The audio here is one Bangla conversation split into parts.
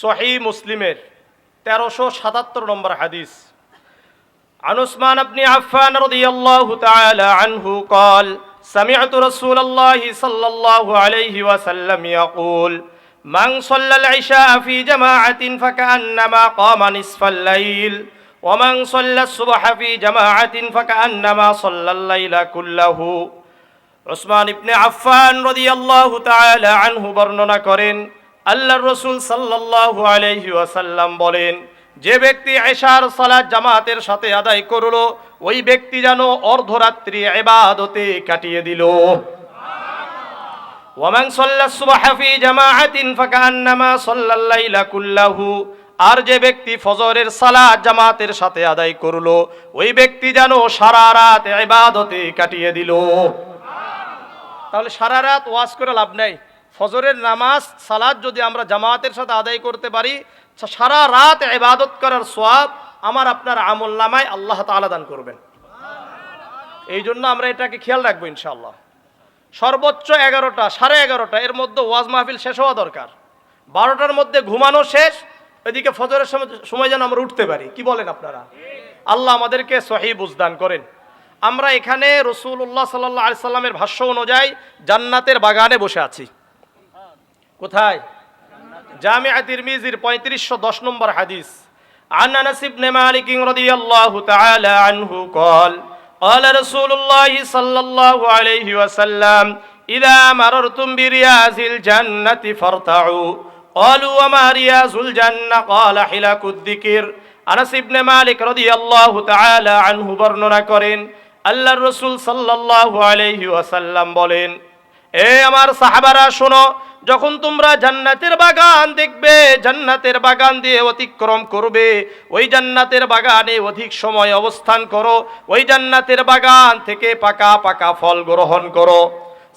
সহিহ মুসলিমের 1377 নম্বর হাদিস। عن عثمان بن عفان رضي الله تعالى عنه قال سمعت رسول الله صلى الله عليه وسلم يقول من صلى العشاء في جماعة فكأنما قام نصف الليل ومن صلى الصبح في جماعة فكأنما صلى الليل كله। উসমান ইবনে আফফান রাদিয়াল্লাহু তাআলা আনহু বর্ণনা করেন, আল্লাহর রাসূল সাল্লাল্লাহু আলাইহি ওয়াসাল্লাম বলেন, যে ব্যক্তি এশার সালাত জামাতের সাথে আদায় করলো, ওই ব্যক্তি যেন অর্ধরাত্রি ইবাদতে কাটিয়ে দিল। ওয়ামান সাল্লা সুবহা ফি জামাআতিন ফাকান্নামা সাল্লাল লাইলা কুল্লাহু, আর যে ব্যক্তি ফজরের সালাত জামাতের সাথে আদায় করলো, ওই ব্যক্তি যেন সারা রাত ইবাদতে কাটিয়ে দিল। তাহলে সারা রাত ওয়াজ করে লাভ নাই। ফজরের নামাজ সালাত যদি আমরা জামাতের সাথে আদায় করতে পারি, সারা রাত ইবাদত করার সওয়াব আমার আপনার আমলনামায় আল্লাহ তাআলা দান করবেন। এই জন্য আমরা এটাকে খেয়াল রাখবো ইনশাআল্লাহ। সর্বোচ্চ 11টা, 11:30 এর মধ্যে ওয়াজ মাহফিল শেষ হওয়া দরকার। 12টার মধ্যে ঘুমানো শেষ, এদিকে ফজরের সময় যেন আমরা উঠতে পারি। কি বলেন আপনারা? আল্লাহ আমাদেরকে সহিহ বুঝদান করেন। আমরা এখানে রাসূলুল্লাহ সাল্লাল্লাহু আলাইহি সাল্লামের ভাষ্য অনুযায়ী জান্নাতের বাগানে বসে আছি। কোথায়? জামিআ তিরমিজির 3510 নম্বর হাদিস। আন আনাস ইবনে মালিক রাদিয়াল্লাহু তাআলা আনহু قال قال رسول الله صلى الله عليه وسلم إذا مررتم برياض الجنة فارتعوا قالوا وما رياض الجنة قال حلق الذكر। আনাস ইবনে মালিক রাদিয়াল্লাহু তাআলা আনহু বর্ণনা করেন, আল্লাহর রাসূল সাল্লাল্লাহু আলাইহি ওয়াসাল্লাম বলেন, এ আমার সাহাবারা শোনো, যখন তোমরা জান্নাতের বাগান দেখবে, জান্নাতের বাগান দিয়ে অতিক্রম করবে, ওই জান্নাতের বাগানে অধিক সময় অবস্থান করো, ওই জান্নাতের বাগান থেকে পাকা পাকা ফল গ্রহণ করো।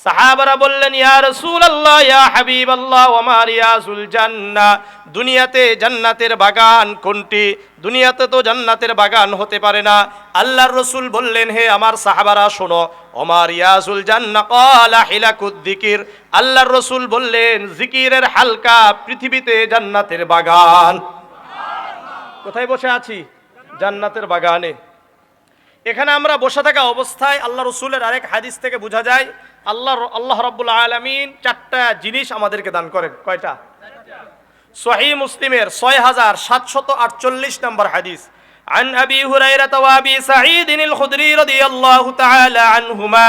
সাহাবারা বললেন, ইয়া রাসূলুল্লাহ, ইয়া হাবিবাল্লাহ, ওয়া মা রিয়াজুল জান্নাহ, দুনিয়াতে জান্নাতের বাগান কোনটি? দুনিয়াতে তো জান্নাতের বাগান হতে পারে না। আল্লাহর রাসূল বললেন, হে আমার সাহাবারা শোনো, ওমা রিয়াজুল জান্নাহ ক্বালা হিলাকুদ যিকির, আল্লাহর রাসূল বললেন, জিকিরের হালকা পৃথিবীতে জান্নাতের বাগান। কোথায় বসে আছি? জান্নাতের বাগানে। এখানে আমরা বসে থাকা অবস্থায় আল্লাহ রাসূলের আরেক হাদিস থেকে বোঝা যায় আল্লাহ রাব্বুল আলামিন 4টা জিনিস আমাদেরকে দান করেন। কয়টা? সহিহ মুসলিমের 6748 নম্বর হাদিস। عن أبي هريرة وأبي سعيد الخدري رضي الله تعالى عنهما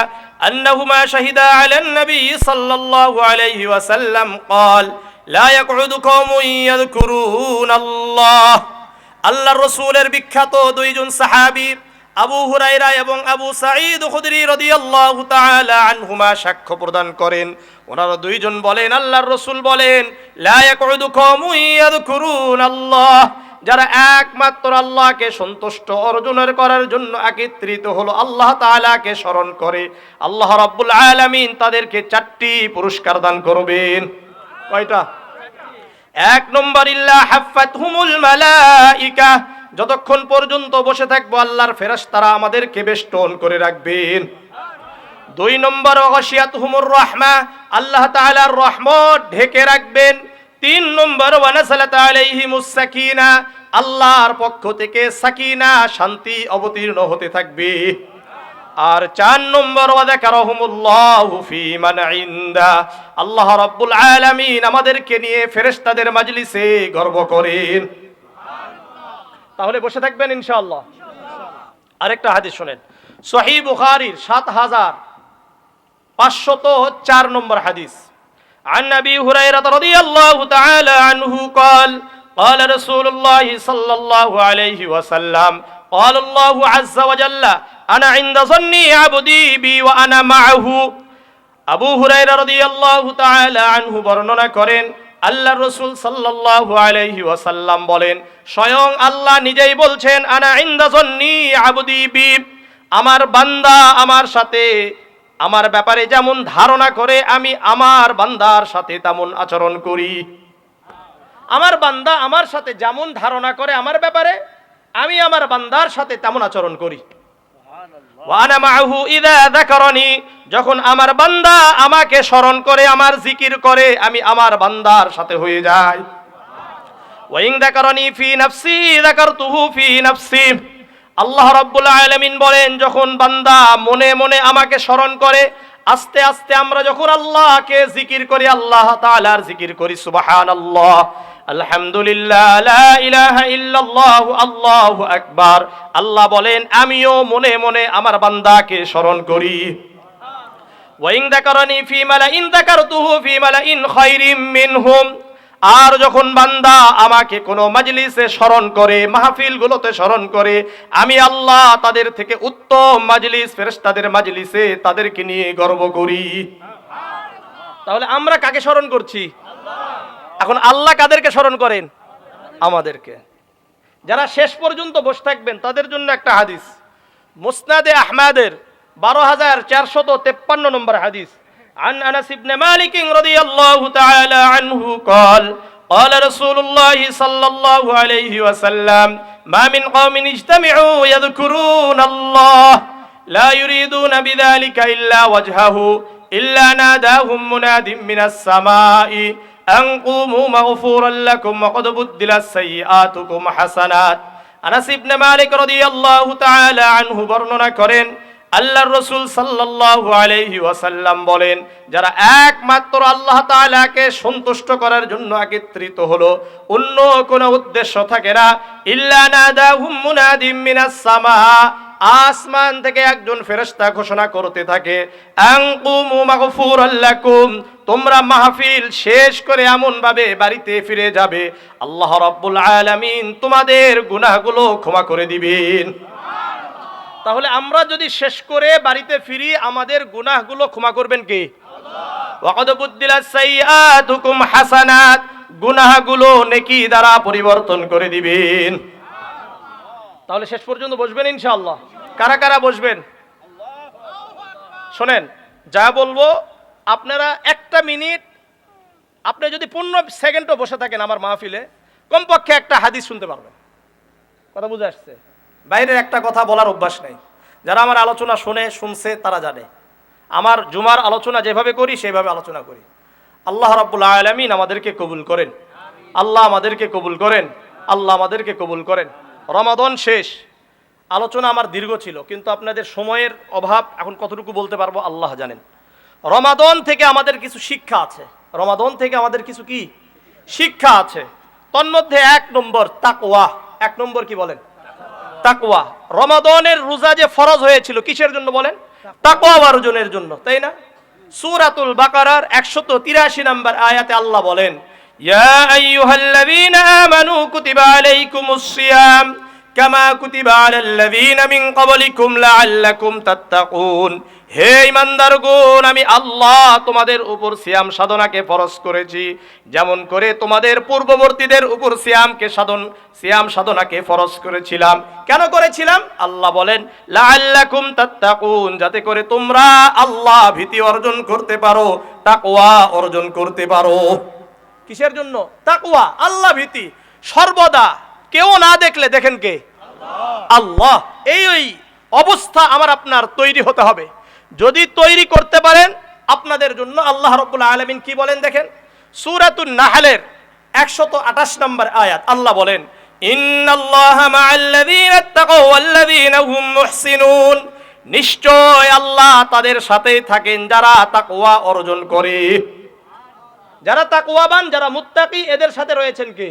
أنهما شهدا على النبي صلى الله عليه وسلم قال لا يقعد قوم يذكرون الله। আল্লাহর রাসূলের বিখ্যাত দুইজন সাহাবী আবু হুরায়রা এবং আবু সাঈদ খুদরি রাদিয়াল্লাহু তাআলা আনহুমা সাক্ষ্য প্রদান করেন, ওনারা দুইজন বলেন, আল্লাহর রাসূল বলেন, লা ইয়াকুদু কওমুন ইয়াযকুরুনাল্লাহ, যারা একমাত্র আল্লাহকে সন্তুষ্ট অর্জনের করার জন্য একত্রিত হলো, আল্লাহ তাআলাকে স্মরণ করে, আল্লাহ রাব্বুল আলামিন তাদেরকে 4টি পুরস্কার দান করবেন। কয়টা? 1 নম্বর, ইল্লা হাফাতহুমুল মালাইকা, যতক্ষণ পর্যন্ত বসে থাকবো আল্লাহর ফেরেশতারা আমাদেরকে বেষ্টন করে রাখবেন। 2 নম্বর, ওয়াশিয়াতহুমুর রাহমা, আল্লাহ তাআলার রহমত ঢেকে রাখবেন। 3 নম্বর, ওয়ানাসালাত আলাইহিমুস সাকিনা, আল্লাহর পক্ষ থেকে সাকিনা শান্তি অবতীর্ণ হতে থাকবে। আর 4 নম্বর, ওয়াযাকারাহুমুল্লাহু ফী মান ইনদা, আল্লাহ রাব্বুল আলামিন আমাদেরকে নিয়ে ফেরেশতাদের মাজলিসে গর্ব করেন। তাহলে বসে থাকবেন ইনশাআল্লাহ। আরেকটা হাদিস শুনেন, সহিহ বুখারীর 7504 নম্বর হাদিস। عن أبي هريرة رضي الله تعالى عنه قال قال رسول الله صلى الله عليه وسلم قال الله عز وجل أنا عند ظن عبدي بي وأنا معه। আবু হুরায়রা রাদিয়াল্লাহু তাআলা আনহু বর্ণনা করেন, আল্লাহর রাসূল সাল্লাল্লাহু আলাইহি ওয়াসাল্লাম বলেন, স্বয়ং আল্লাহ নিজেই বলছেন, আনা ইনদা যন্নি আবদি বি, আমার বান্দা আমার সাথে আমার ব্যাপারে যেমন ধারণা করে আমি আমার বান্দার সাথে তেমন আচরণ করি। আমার বান্দা আমার সাথে যেমন ধারণা করে আমার ব্যাপারে, আমি আমার বান্দার সাথে তেমন আচরণ করি। ওয়া আনা মাআহু ইযা যাকারানি, যখন আমার বান্দা আমাকে স্মরণ করে, আমার জিকির করে, আমি আমার বান্দার সাথে হয়ে যাই। ওয়া ইন যাকারানি ফি নাফসি যাকারতুহু ফি নাফসি। আল্লাহ রাব্বুল আলামিন বলেন, যখন বান্দা মনে মনে আমাকে স্মরণ করে, আস্তে আস্তে আমরা যখন আল্লাহকে জিকির করি, আল্লাহ তাআলার জিকির করি, সুবহানাল্লাহ, আলহামদুলিল্লাহ, লা ইলাহা ইল্লাল্লাহ, আল্লাহু আকবার, আল্লাহ বলেন আমিও মনে মনে আমার বান্দাকে স্মরণ করি। ওয়া ইন যাকারানি ফি মালাইন যাকারতুহু ফি মালাইন খায়রিম মিনহুম। আর যখন বান্দা আমাকে কোনো মাজলিসে স্মরণ করে, মাহফিলগুলোতে স্মরণ করে, আমি আল্লাহ তাদের থেকে উত্তম মাজলিস, ফেরেশতাদের মাজলিসে তাদেরকে নিয়ে গর্ব করি। তাহলে আমরা কাকে স্মরণ করছি? এখন আল্লাহ কাদেরকে স্মরণ করেন? আমাদেরকে। যারা শেষ পর্যন্ত বসে থাকবেন তাদের জন্য একটা হাদিস, মুসনাদে আহমদের 12453 নম্বর হাদিস। عن أنس بن مالك رضي الله تعالى عنه قال قال رسول الله صلى الله عليه وسلم ما من قوم اجتمعوا يذكرون الله لا يريدون بذلك إلا وجهه إلا ناداهم مناد من السماء أن قوموا مغفورا لكم وقد بدلت سيئاتكم حسنات। আনাস ইবনে মালিক রাদিয়াল্লাহু তাআলা আনহু বর্ণনা করেন, আল্লাহর রাসূল সাল্লাল্লাহু আলাইহি ওয়াসাল্লাম বলেন, যারা একমাত্র আল্লাহ তাআলাকে সন্তুষ্ট করার জন্য একত্রিত হলো, অন্য কোনো উদ্দেশ্য থাকে না, ইল্লা নাদাহুম মুনাদিম মিনাস সামা, আসমান থেকে একজন ফেরেশতা ঘোষণা করতে থাকে, আন কুমু মাগফুরাল লাকুম, তোমরা মাহফিল শেষ করে এমন ভাবে বাড়িতে ফিরে যাবে, আল্লাহ রাব্বুল আলামিন তোমাদের গুনাহগুলো ক্ষমা করে দিবেন। তাহলে আমরা যদি শেষ করে বাড়িতে ফিরি, আমাদের গুনাহগুলো ক্ষমা করবেন কে? আল্লাহ। ওয়াকাদ বুদ্দিলাস সাইয়্যাতুকুম হাসানাত, গুনাহগুলো নেকি দ্বারা পরিবর্তন করে দিবেন। তাহলে শেষ পর্যন্ত বসবেন ইনশাআল্লাহ। কারা কারা বসবেন? শোনেন, যা বলবো আপনারা একটা মিনিট, আপনি যদি 15 সেকেন্ডও বসে থাকেন আমার মাহফিলে, কমপক্ষে একটা হাদিস শুনতে পারবেন। কথা বুঝে আসছে? বাইরের একটা কথা বলার অভ্যাস নেই। যারা আমার আলোচনা শুনছে তারা জানে আমার জুমার আলোচনা যেভাবে করি সেভাবে আলোচনা করি। আল্লাহ রাব্বুল আলামিন আমাদেরকে কবুল করেন, আল্লাহ আমাদেরকে কবুল করেন, আল্লাহ আমাদেরকে কবুল করেন। রমাদান শেষ, আলোচনা আমার দীর্ঘ ছিল, কিন্তু আপনাদের সময়ের অভাব, এখন কতটুকু বলতে পারবো আল্লাহ জানেন। রমাদান থেকে আমাদের কিছু শিক্ষা আছে, রমাদান থেকে আমাদের কিছু কি শিক্ষা আছে। তন্মধ্যে 1 নম্বর তাকওয়া। 1 নম্বর কি বলেন? তাকওয়া। রমাদানের রোজা যে ফরজ হয়েছিল কিসের জন্য বলেন? তাকওয়া অর্জনের জন্য, তাই না? সূরাতুল বাকারার 183 নম্বর আয়াতে আল্লাহ বলেন, ইয়া আইয়ুহাল্লাযীনা আমানু কুতিবা আলাইকুমুস সিয়াম কামা কুতিবা আলাল্লাযীনা মিন ক্বাবলিকুম লাআল্লাকুম তাত্তাকুন। হে ঈমানদারগণ, আমি আল্লাহ তোমাদের উপর সিয়াম সাধনাকে ফরজ করেছি, যেমন করে তোমাদের পূর্ববর্তীদের উপর সিয়াম সাধনাকে ফরজ করেছিলাম। কেন করেছিলাম? আল্লাহ বলেন লাআল্লাকুম তাত্তাকুন, যাতে করে তোমরা আল্লাহ ভীতি অর্জন করতে পারো, তাকওয়া অর্জন করতে পারো। কিসের জন্য? তাকওয়া, আল্লাহ ভীতি। সর্বদা কেউ না দেখলে দেখেন কে? আল্লাহ। এই অবস্থা আমার আপনার তৈরি হতে হবে। যদি তৈরি করতে পারেন, আপনাদের জন্য আল্লাহ রাব্বুল আলামিন কি বলেন দেখেন, সূরাতুন নাহলের 128 নম্বর আয়াত আল্লাহ বলেন, ইন্নাল্লাহা মা'আল্লাযীনা তাকাও ওয়াল্লাযীনা হুম মুহসিনুন, নিশ্চয় আল্লাহ তাদের সাথেই থাকেন যারা তাকওয়া অর্জন করে। যারা তাকওয়াবান, যারা মুত্তাকি, এদের সাথে রয়েছেন কে?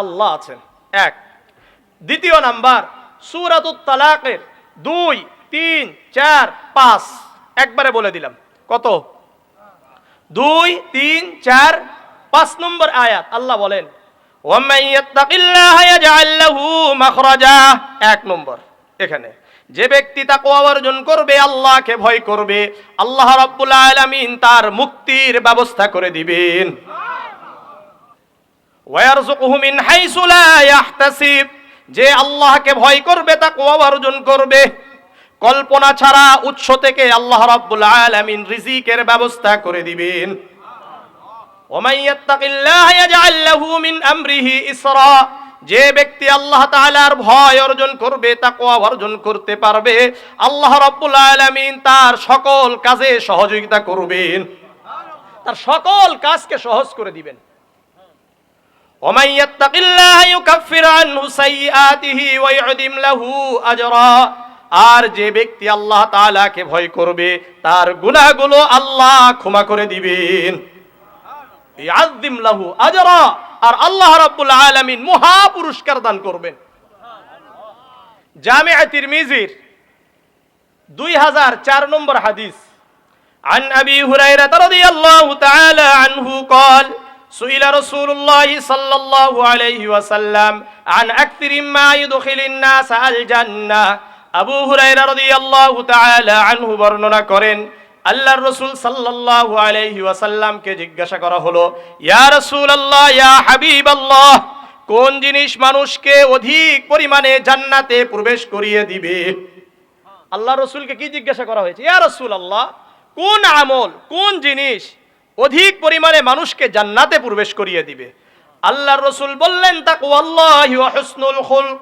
আল্লাহ আছেন। 1। দ্বিতীয় নাম্বার সূরাতুত তালাকের 2, 3, 4, 5 একবারে বলে দিলাম। কত? 2, 3, 4, 5 নম্বর আয়াত আল্লাহ বলেন, ওয়ামান ইয়াত্তাকিল্লাহা ইয়াজআল লাহু মাখরাজা। 1 নম্বর, এখানে যে ব্যক্তি তাকওয়া অর্জন করবে, আল্লাহকে ভয় করবে, আল্লাহ রাব্বুল আলামিন তার মুক্তির ব্যবস্থা করে দিবেন। ওয়ারযুকুহু মিন হাইসু লা ইয়াহতাসিব, যে আল্লাহকে ভয় করবে, তাকওয়া অর্জন করবে, কল্পনা ছাড়া উৎস থেকে আল্লাহ রাব্বুল আলামিন রিজিকের ব্যবস্থা করে দিবেন। ওমান ইয়াত্তাকিল্লাহা ইয়াজআল লাহু মিন আমরিহি ইসরা, যে ব্যক্তি আল্লাহ তাআলার ভয় অর্জন করবে, তাকওয়া অর্জন করতে পারবে, আল্লাহ রাব্বুল আলামিন তার সকল কাজে সহযোগিতা করবেন, তার সকল কাজকে সহজ করে দিবেন। ওয়ামান ইয়াত্তাকিল্লাহা ইউকাফির আনহু সাইয়্যাতিহি ওয়া ইউযিম লাহু আজরা। আর যে ব্যক্তি আল্লাহ তাআলাকে ভয় করবে তার গুনাহগুলো আল্লাহ ক্ষমা করে দিবেন। ইয়াযিম লাহু আজরা, আর আল্লাহ রাব্বুল আলামিন মহা পুরস্কার দান করবেন। জামিআ তিরমিজির 2004 নম্বর হাদিস, عن أبي هريرة رضي الله تعالى عنه قال سئل رسول الله صلى الله عليه وسلم عن أكثر ما يدخل الناس الجنة। আবু হুরায়রা রাদিয়াল্লাহু তাআলা আনহু বর্ণনা করেন, আল্লাহর রাসূল সাল্লাল্লাহু আলাইহি ওয়াসাল্লামকে জিজ্ঞাসা করা হলো, ইয়া রাসূলুল্লাহ, ইয়া হাবিবাল্লাহ, কোন জিনিস মানুষকে অধিক পরিমাণে জান্নাতে প্রবেশ করিয়ে দিবে? আল্লাহর রাসূলকে কি জিজ্ঞাসা করা হয়েছে? ইয়া রাসূলুল্লাহ, কোন আমল, কোন জিনিস অধিক পরিমাণে মানুষকে জান্নাতে প্রবেশ করিয়ে দিবে? আল্লাহর রাসূল বললেন, তাকওয়াল্লাহি ওয়া হুসনুল খুলক।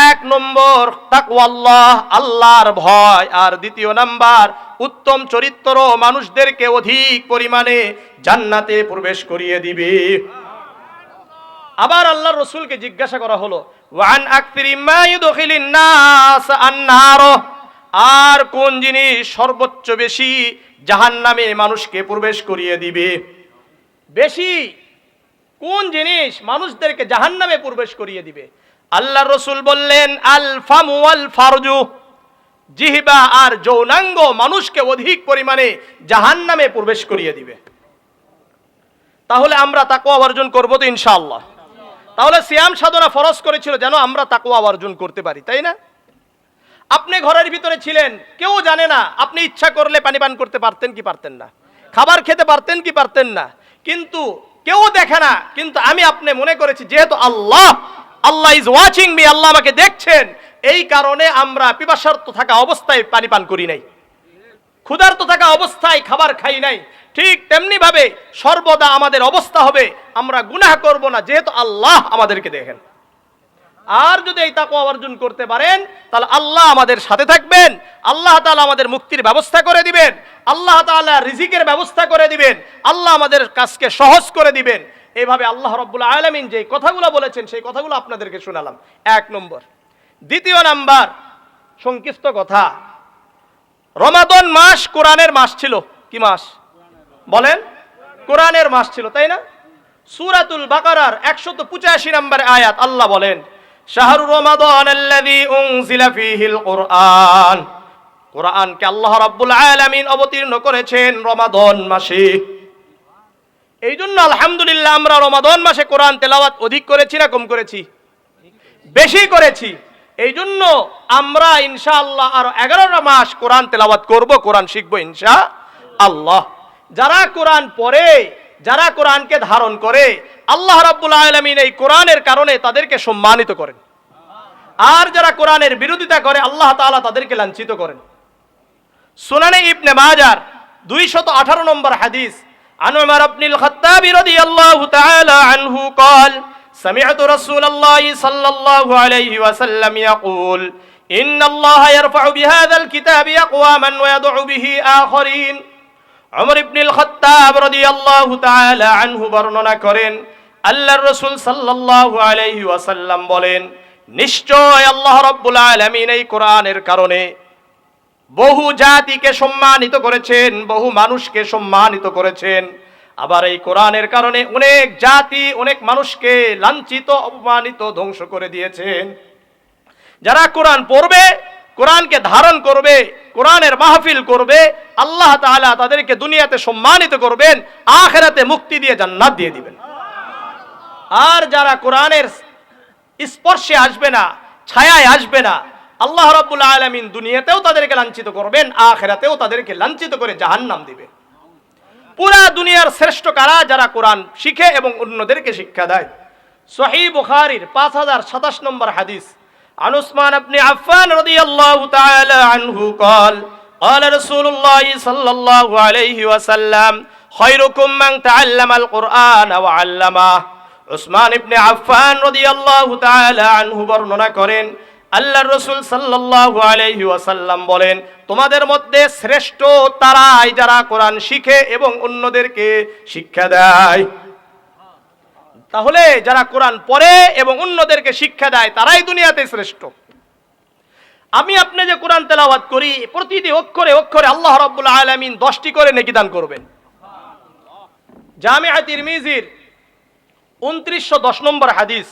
এক নম্বর তাকওয়াল্লাহ, আল্লাহর ভয়, আর দ্বিতীয় নাম্বার উত্তম চরিত্র মানুষদেরকে অধিক পরিমাণে জান্নাতে প্রবেশ করিয়ে দিবে। আবার আল্লাহর রাসূলকে জিজ্ঞাসা করা হলো, ওয়ান আকসিরি মা ইউদখিলিন নাস আন-নার, আর কোন জিনিস সর্বোচ্চ বেশি জাহান্নামে মানুষকে প্রবেশ করিয়ে দিবে? বেশি কোন জিনিস মানুষদেরকে জাহান্নামে প্রবেশ করিয়ে দিবে? আল্লাহর রাসূল বললেন, আল ফামু ওয়াল ফারজু, জিহবা আর যৌনাঙ্গ মানুষকে অধিক পরিমাণে জাহান্নামে প্রবেশ করিয়ে দিবে। তাহলে আমরা তাকওয়া অর্জন করব তো ইনশাআল্লাহ। তাহলে সিয়াম সাধনা ফরজ করেছিল যেন আমরা তাকওয়া অর্জন করতে পারি, তাই না? আপনি ঘরের ভিতরে ছিলেন, কেউ জানে না, আপনি ইচ্ছা করলে পানি পান করতে পারতেন কি পারতেন না, খাবার খেতে পারতেন কি পারতেন না, কিন্তু কেউ দেখে না। কিন্তু আমি আপনি মনে করেছি যেহেতু আল্লাহ ইজ ওয়াচিং মি, আল্লাহ আমাকে দেখছেন, এই কারণে আমরা পিপাসার্ত থাকা অবস্থায় পানি পান করি নাই, ক্ষুধার্ত থাকা অবস্থায় খাবার খাই নাই। ঠিক তেমনি ভাবে সর্বদা আমাদের অবস্থা হবে আমরা গুনাহ করব না, যেহেতু আল্লাহ আমাদেরকে দেখেন। আর যদি এই তাকওয়া অর্জন করতে পারেন তাহলে আল্লাহ আমাদের সাথে থাকবেন, আল্লাহ তাআলা আমাদের মুক্তির ব্যবস্থা করে দিবেন, আল্লাহ তাআলা রিজিকের ব্যবস্থা করে দিবেন, আল্লাহ আমাদের কাজকে সহজ করে দিবেন। এইভাবে আল্লাহ রাব্বুল আলামিন যে কথাগুলো বলেছেন সেই কথাগুলো আপনাদেরকে শোনালাম, এক নম্বর। দ্বিতীয় নাম্বার, সংক্ষিপ্ত কথা, রমাদান মাস কোরআনের মাস ছিল। কি মাস বলেন? কোরআনের মাস ছিল, তাই না? সূরাতুল বাকারার 185 নম্বর আয়াত আল্লাহ বলেন, শাহরু রমাদান আল্লাযী উনজিলা ফীহিল কুরআন। কোরআনকে আল্লাহ রাব্বুল আলামিন অবতীর্ণ করেছেন রমাদান মাসে। এই জন্য আলহামদুলিল্লাহ আমরা রমাদান মাসে কোরআন তেলাওয়াত অধিক করেছি না কম করেছি? বেশি করেছি। এই জন্য আমরা ইনশাআল্লাহ আরো 11টা মাস কোরআন তেলাওয়াত করব, কোরআন শিখবো ইনশাআল্লাহ। যারা কোরআন পড়ে, যারা কোরআনকে ধারণ করে, আল্লাহ রাব্বুল আলামিন এই কোরআনের কারণে তাদেরকে সম্মানিত করেন। আর যারা কোরআনের বিরোধিতা করে আল্লাহ তাআলা তাদেরকে লাঞ্ছিত করেন। সুনানে ইবনে মাজার 218 নম্বর হাদিস, عن عمر بن الخطاب رضي الله تعالى عنه قال سمعت رسول الله صلى الله عليه وسلم يقول إن الله يرفع بهذا الكتاب أقواما ويضع به آخرين। عمر بن الخطاب رضي الله تعالى عنه বর্ণনা করেন, আল্লাহর রাসূল সাল্লাল্লাহু আলাইহি ওয়াসাল্লাম বলেন, নিশ্চয় আল্লাহ রাব্বুল আলামিন এই কোরআনের কারণে বহু জাতিকে সম্মানিত করেছেন, বহু মানুষকে সম্মানিত করেছেন। আবার এই কোরআনের কারণে অনেক জাতি, অনেক মানুষকে লাঞ্ছিত, অপমানিত, ধ্বংস করে দিয়েছেন। যারা কোরআন পড়বে, কোরআনকে ধারণ করবে, কোরআনের মাহফিল করবে, আল্লাহ তাআলা তাদেরকে দুনিয়াতে সম্মানিত করবেন, আখিরাতে মুক্তি দিয়ে জান্নাত দিয়ে দিবেন। আর যারা কোরআনের স্পর্শে আসবে না, ছায়ায় আসবে না, আল্লাহ রাব্বুল আলামিন দুনিয়াতেও তাদেরকে লাঞ্ছিত করবেন, আখিরাতেও তাদেরকে লাঞ্ছিত করে জাহান্নাম দিবে। পুরা দুনিয়ার শ্রেষ্ঠ কারা? যারা কোরআন শিখে এবং অন্যদেরকে শিক্ষা দেয়। সহিহ বুখারীর 5027 নম্বর হাদিস, عن عثمان بن عفان رضي الله تعالى عنه قال قال رسول الله صلى الله عليه وسلم خيركم من تعلم القرآن وعلمه। উসমান ইবনে আফফান রাদিয়াল্লাহু তাআলা আনহু বর্ণনা করেন, আল্লাহর রাসূল সাল্লাল্লাহু আলাইহি ওয়াসাল্লাম বলেন, তোমাদের মধ্যে শ্রেষ্ঠ তারাই যারা কোরআন শিখে এবং অন্যদেরকে শিক্ষা দেয়। তাহলে যারা কোরআন পড়ে এবং অন্যদেরকে শিক্ষা দেয় তারাই দুনিয়াতে শ্রেষ্ঠ। আমি আপনি যে কোরআন তেলাওয়াত করি প্রতিটি অক্ষরে অক্ষরে আল্লাহ রাব্বুল আলামিন 10টি করে নেকি দান করবেন। জামিআ তিরমিজির 2910 নম্বর হাদিস,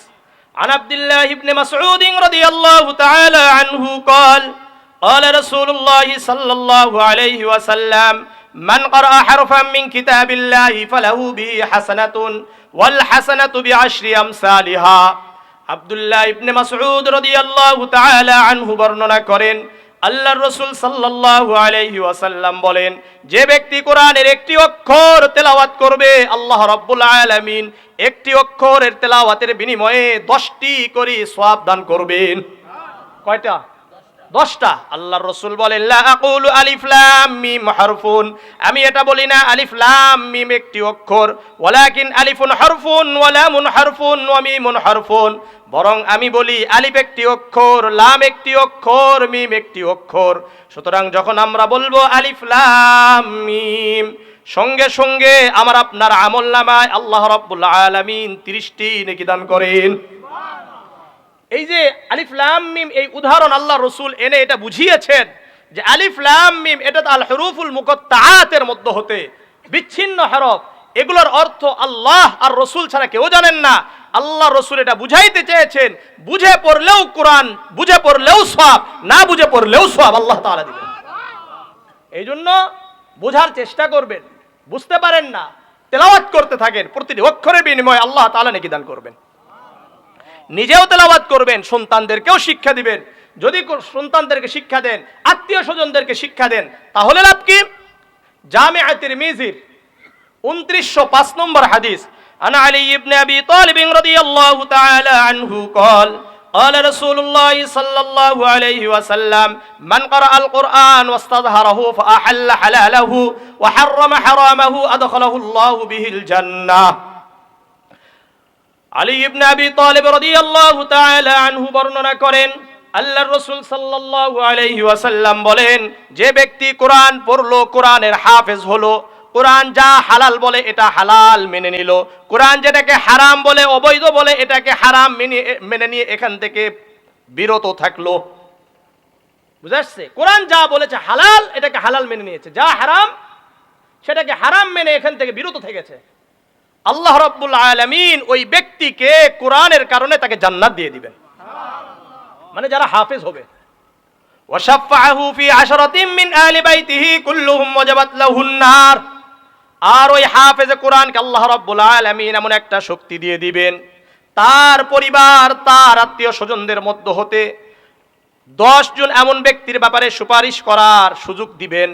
عن عبد الله بن مسعود رضي الله تعالى عنه قال قال رسول الله صلى الله عليه وسلم من قرأ حرفا من كتاب الله فله به حسنة والحسنة بعشر أمثالها। আব্দুল্লাহ ইবনে মাসউদ রাদিয়াল্লাহু তাআলা আনহু বর্ণনা করেন, আল্লাহর রাসূল সাল্লাল্লাহু আলাইহি ওয়াসাল্লাম বলেন, যে ব্যক্তি কোরআনের একটি অক্ষর তেলাওয়াত করবে আল্লাহ রাব্বুল আলামিন একটি অক্ষরের তেলাওয়াতের বিনিময়ে 10টি করে সওয়াব দান করবেন। কয়টা? 10টা। আল্লাহর রাসূল বলেন, লা আকুলু আলিফ লাম মিম হারফুন, আমি এটা বলি না আলিফ লাম মিম একটি অক্ষর, ওয়ালাকিন আলিফুন হারফুন ওয়া লামুন হারফুন ওয়া মিমুন হারফুন, বরং আমি বলি আলিফ একটি অক্ষর, লাম একটি অক্ষর, মিম একটি অক্ষর। সুতরাং যখন আমরা বলবো আলিফ লাম মিম, সঙ্গে সঙ্গে আমার আপনার আমলনামায় আল্লাহ রাব্বুল আলামিন 30টি নেকি দান করেন। এই যে আলিফ লাম মিম, এই উদাহরণ আল্লাহ রসুল এনে এটা বুঝিয়েছেন যে আলিফ লাম মিম এটা আল হুরুফুল মুকাত্তাআতের মধ্যে হতে বিচ্ছিন্ন হরফ, এগুলোর অর্থ আল্লাহ আর রসুল ছাড়া কেউ জানেন না। আল্লাহ রসুল এটা বুঝাইতে চেয়েছেন, বুঝে পড়লেও কোরআন, বুঝে পড়লেও সওয়াব, না বুঝে পড়লেও সওয়াব আল্লাহ তাআলা দিবেন। এই জন্য বোঝার চেষ্টা করবেন, বুঝতে পারেন না তেলাওয়াত করতে থাকেন, প্রতিটি অক্ষরের বিনিময়ে আল্লাহ তাআলা নেকি দান করবেন। নিজেও তেলাওয়াত করবেন, সন্তানদেরকেও শিক্ষা দিবেন। যদি সন্তানদেরকে শিক্ষা দেন, আত্মীয় স্বজনদেরকে শিক্ষা দেন, তাহলে লাভ কি? জামিআ তিরমিজির 2905 নম্বর হাদিস, عن علي بن أبي طالب رضي الله تعالى عنه قال قال رسول الله صلى الله عليه وسلم من قرأ القرآن واستظهره فأحل حلاله وحرم حرامه أدخله الله به الجنة। আলী ইবনে আবি তালিব রাদিয়াল্লাহু তাআলা আনহু বর্ণনা করেন, আল্লাহর রাসূল সাল্লাল্লাহু আলাইহি ওয়াসাল্লাম বলেন, যে ব্যক্তি কোরআন পড়লো, কোরআনের হাফেজ হলো, কোরআন যা হালাল বলে এটা হালাল মেনে নিল, কোরআন যেটাকে হারাম বলে, অবৈধ বলে এটাকে হারাম মেনে নিয়ে এখান থেকে বিরত থাকলো। বুঝাচ্ছে? কোরআন যা বলেছে হালাল এটাকে হালাল মেনে নিয়েছে, যা হারাম সেটাকে হারাম মেনে এখান থেকে বিরত থেকেছে, আল্লাহ রাব্বুল আলামিন ওই ব্যক্তিকে কোরআনের কারণে তাকে জান্নাত দিয়ে দিবেন। মানে যারা হাফেজ হবে। ওয়াশাফাহু ফি আশরাতিন মিন আহলি বাইতিহি কুল্লুহুম ওয়াজাবাত লাহুন নার, আর ওই হাফেজে কোরআনকে আল্লাহ রাব্বুল আলামিন এমন একটা শক্তি দিয়ে দিবেন, তার পরিবার, তার আত্মীয় স্বজনদের মধ্য হতে 10 জন এমন ব্যক্তির ব্যাপারে সুপারিশ করার সুযোগ দিবেন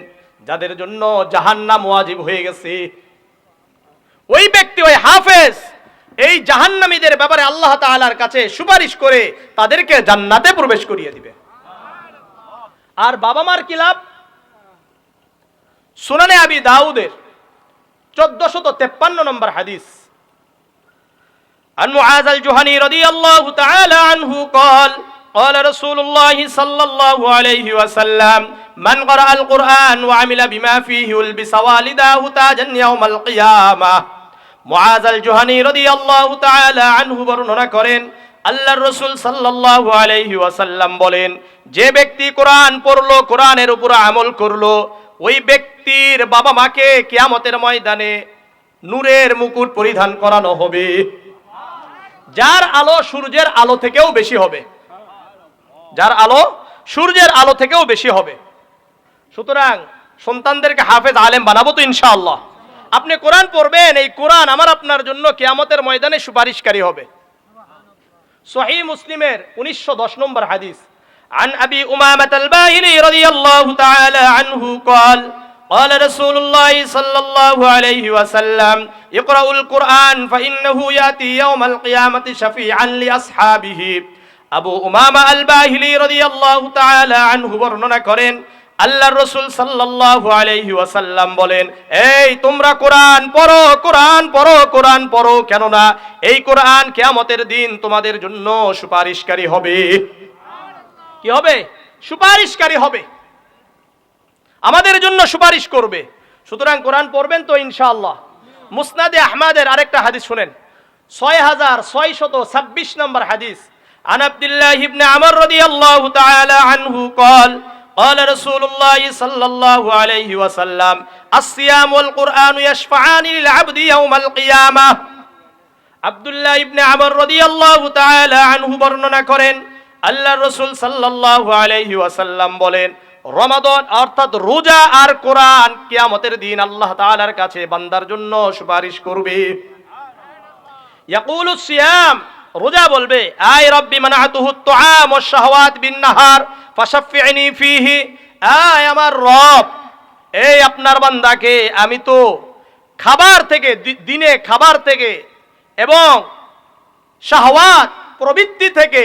যাদের জন্য জাহান্নাম ওয়াজিব হয়ে গেছে। ওই ব্যক্তি, ওই হাফেজ এই জাহান্নামীদের ব্যাপারে আল্লাহ তাআলার কাছে সুপারিশ করে তাদেরকে জান্নাতে প্রবেশ করিয়ে দিবে। আর বাবা মার কি লাভ? সুনানে আবি দাউদের 1453 নম্বর হাদিস, عن معاذ الجهني رضي الله تعالى عنه قال قال رسول الله صلى الله عليه وسلم من قرأ القرآن وعمل بما فيه ألبس والداه تاجا يوم القيامة। মুআয আল জুহানী রাদিয়াল্লাহু তাআলা আনহু বর্ণনা করেন, আল্লাহর রাসূল সাল্লাল্লাহু আলাইহি ওয়াসাল্লাম বলেন, যে ব্যক্তি কোরআন পড়লো, কোরআনের উপর আমল করলো, ওই ব্যক্তির বাবা মাকে কিয়ামতের ময়দানে নূরের মুকুট পরিধান করানো হবে, যার আলো সূর্যের আলো থেকেও বেশি হবে, যার আলো সূর্যের আলো থেকেও বেশি হবে। সুতরাং সন্তানদেরকে হাফেজ আলেম বানাবো তো ইনশাআল্লাহ। আপনি কোরআন পড়বেন, এই কোরআন আমার আপনার জন্য কিয়ামতের ময়দানে সুপারিশকারী হবে। সহিহ মুসলিমের 1910 নম্বর হাদিস, عن أبي أمامة الباهلي رضي الله تعالى عنه قال قال رسول الله صلى الله عليه وسلم اقرأوا القرآن فإنه يأتي يوم القيامة شفيعا لأصحابه। আবু উমামা আল বাহিলি রাদিয়াল্লাহু তাআলা আনহু বর্ণনা করেন, আল্লাহর রাসূল সাল্লাল্লাহু আলাইহি ওয়াসাল্লাম বলেন, এই তোমরা কোরআন পড়ো, কোরআন পড়ো, কোরআন পড়ো, কেননা এই কোরআন কিয়ামতের দিন তোমাদের জন্য সুপারিশকারী হবে। কি হবে? সুপারিশকারী হবে, আমাদের জন্য সুপারিশ করবে। সুতরাং কোরআন পড়বেন তো ইনশাআল্লাহ। মুসনাদে আহমদের আরেকটা হাদিস শুনেন, 6626 নম্বর হাদিস। عن عبد الله بن عمرو رضي الله تعالى عنه قال قال رسول الله صلى الله عليه وسلم الصيام والقرآن يشفعان للعبد يوم القيامة। আব্দুল্লাহ ইবনে আমর রাদিয়াল্লাহু তাআলা আনহু বর্ণনা করেন, আল্লাহর রাসূল সাল্লাল্লাহু আলাইহি ওয়াসাল্লাম বলেন, রমাদান অর্থাৎ রোজা আর কোরআন কিয়ামতের দিন আল্লাহ তাআলার কাছে বান্দার জন্য সুপারিশ করবে। ইয়াকুলু সিয়াম, রোজা বলবে, আয় রব্বি মানাতুহু তুআম ওয়াশ শাহওয়াত বিন নাহার ফাশাফি'নি ফীহি, আয় আমার রব, এই আপনার বান্দাকে আমি তো খাবার থেকে, দিনে খাবার থেকে এবং শাহওয়াত প্রবৃত্তি থেকে,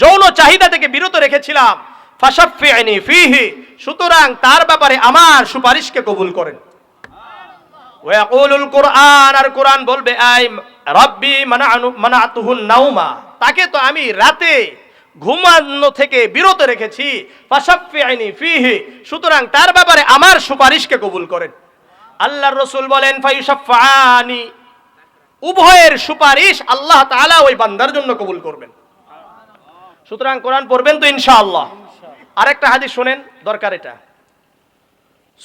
যৌন চাহিদা থেকে বিরত রেখেছিলাম, ফাশাফি'নি ফীহি, সুতরাং তার ব্যাপারে আমার সুপারিশকে কবুল করেন। ওয়া ইয়াকুলুল কুরআন, আর কোরআন বলবে, আয় রব্বি মানাতুহুন নাওমা, তাকে তো আমি রাতে ঘুমানো থেকে বিরত রেখেছি, ফাশাফি'নি ফীহি, সুতরাং তার ব্যাপারে আমার সুপারিশকে কবুল করেন। আল্লাহর রাসূল বলেন, ফায়ুশাফফানি, উভয়ের সুপারিশ আল্লাহ তাআলা ওই বান্দার জন্য কবুল করবেন। সুতরাং কোরআন পড়বেন তো ইনশাআল্লাহ। আরেকটা হাদিস শুনেন, দরকার এটা,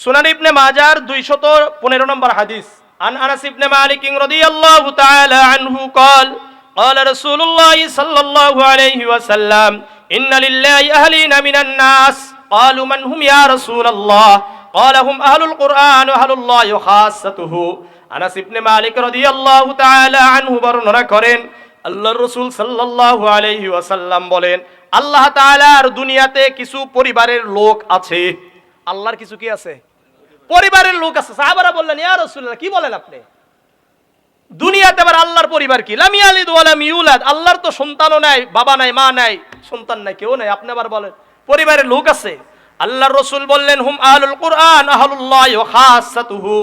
সুনান ইবনে মাজার 215 নম্বর হাদিস। عن أنس بن مالك رضي الله تعالى عنه قال قال رسول الله صلى الله عليه وسلم إن لله أهلين من الناس قالوا من هم يا رسول الله قال هم أهل القرآن وأهل الله خاصته। আনাস ইবনে মালিক রাদিয়াল্লাহু তাআলা আনহু বর্ণনা করেন, আল্লাহর রাসূল সাল্লাল্লাহু আলাইহি ওয়াসাল্লাম বলেন, আল্লাহ তাআলার দুনিয়াতে কিছু পরিবারের লোক আছে। আল্লাহর কিছু কি আছে? পরিবারের লোক আছে। সাহাবারা বললেন, ইয়া রাসূলুল্লাহ, কি বলেন আপনি? দুনিয়াতে আবার আল্লাহর পরিবার কি? লাম ইয়ালিদ ওয়া লাম ইউলাদ, আল্লাহর তো সন্তানও নাই, বাবা নাই, মা নাই, সন্তান নাই, কেউ নাই, আপনি আবার বলেন পরিবারের লোক আছে। আল্লাহর রাসূল বললেন, হুম আহলুল কুরআন আহলুল্লাহি ওয়া খাসাতুহু,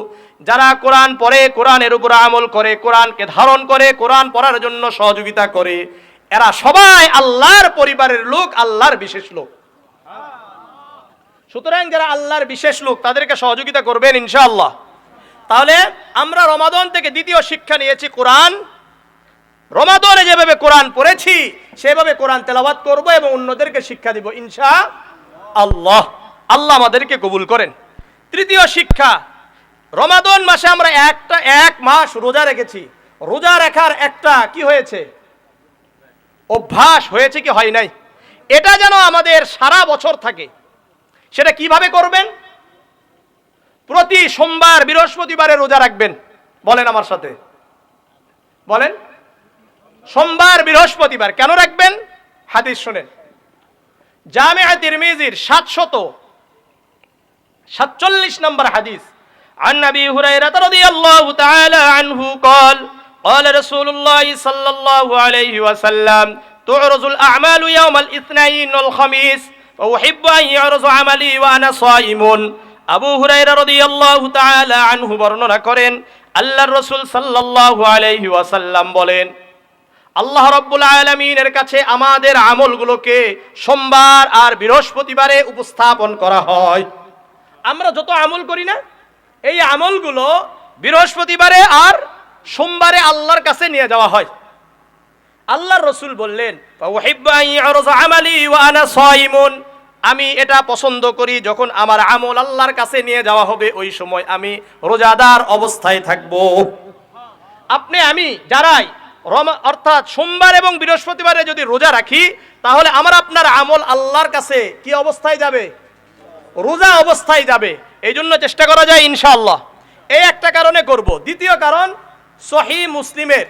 যারা কোরআন পড়ে, কোরআনের উপর আমল করে, কোরআনকে ধারণ করে, কোরআন পড়ার জন্য সহযোগিতা করে, এরা সবাই আল্লাহর পরিবারের লোক, আল্লাহর বিশেষ লোক। সুতরাং যারা আল্লাহর বিশেষ লোক তাদেরকে সহযোগিতা করবেন ইনশাআল্লাহ। তাহলে আমরা রমাদান থেকে দ্বিতীয় শিক্ষা নিয়েছি কোরআন। রমাদানে যেভাবে কোরআন পড়েছি সেভাবে কোরআন তেলাওয়াত করব এবং অন্যদেরকে শিক্ষা দিব ইনশাআল্লাহ। আল্লাহ আমাদেরকে কবুল করেন। তৃতীয় শিক্ষা, রমাদান মাসে আমরা এক মাস রোজা রেখেছি। রোজা রাখার একটা কি হয়েছে? অভ্যাস হয়েছে কি হয় নাই? এটা যেন আমাদের সারা বছর থাকে। সেটা কিভাবে করবেন? প্রতি সোমবার বৃহস্পতিবারে রোজা রাখবেন। বলেন আমার সাথে, বলেন, সোমবার বৃহস্পতিবার কেন রাখবেন? হাদিস শুনেন, জামিআ তিরমিজির 747 নম্বর হাদিস। عن أبي هريرة رضي الله تعالى عنه قال قال رسول الله صلى الله عليه وسلم تعرض الأعمال يوم الاثنين والخميس وأحب أن يعرض عملي وأنا صائم। আবু হুরায়রা রাদিয়াল্লাহু তাআলা আনহু বর্ণনা করেন, আল্লাহর রাসূল সাল্লাল্লাহু আলাইহি ওয়াসাল্লাম বলেন, আল্লাহ রাব্বুল আলামিনের কাছে আমাদের আমলগুলোকে সোমবার আর বৃহস্পতিবারে উপস্থাপন করা হয়। আমরা যত আমল করি না, এই আমলগুলো বৃহস্পতিবারে আর সোমবারে আল্লাহর কাছে নিয়ে যাওয়া হয়। আল্লাহর রাসূল বললেন, ফাউহিব্বু আন ইউরজা আমালি ওয়া আনা সাইমুন, আমি এটা পছন্দ করি যখন আমার আমল আল্লাহর কাছে নিয়ে যাওয়া হবে ওই সময় আমি রোজাদার অবস্থায় থাকব। আপনি আমি যারাই অর্থাৎ সোমবার এবং বৃহস্পতিবারে যদি রোজা রাখি, তাহলে আমার আপনার আমল আল্লাহর কাছে কি অবস্থায় যাবে? রোজা অবস্থায় যাবে। এই জন্য চেষ্টা করা যায় ইনশাআল্লাহ। এই একটা কারণে করব। দ্বিতীয় কারণ, সহিহ মুসলিমের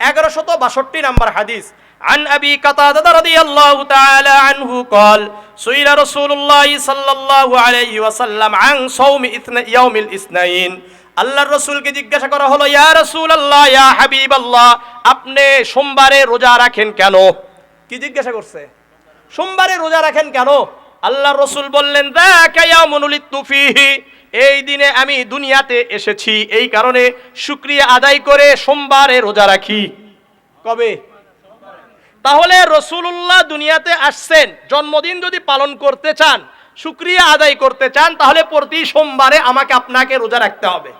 1162 নম্বর হাদিস। عن أبي قتادة رضي الله تعالى عنه قال سئل رسول الله صلى الله عليه وسلم عن صوم يوم الاثنين। আল্লাহর রাসূলকে জিজ্ঞাসা করা হলো, ইয়া রাসূলুল্লাহ, ইয়া হাবিবাল্লাহ, আপনি সোমবারে রোজা রাখেন কেন? কি জিজ্ঞাসা করছে? সোমবারে রোজা রাখেন কেন? আল্লাহর রাসূল বললেন, যাকা ইয়াউমুন উলিদতু ফীহি, এই দিনে আমি দুনিয়াতে এসেছি, এই কারণে শুকরিয়া আদায় করে সোমবারে রোজা রাখি। কবে? তাহলে রাসূলুল্লাহ দুনিয়াতে আসছেন, জন্মদিন যদি পালন করতে চান, শুকরিয়া আদায় করতে চান, তাহলে প্রতি সোমবারে আমাকে আপনাকে রোজা রাখতে হবে।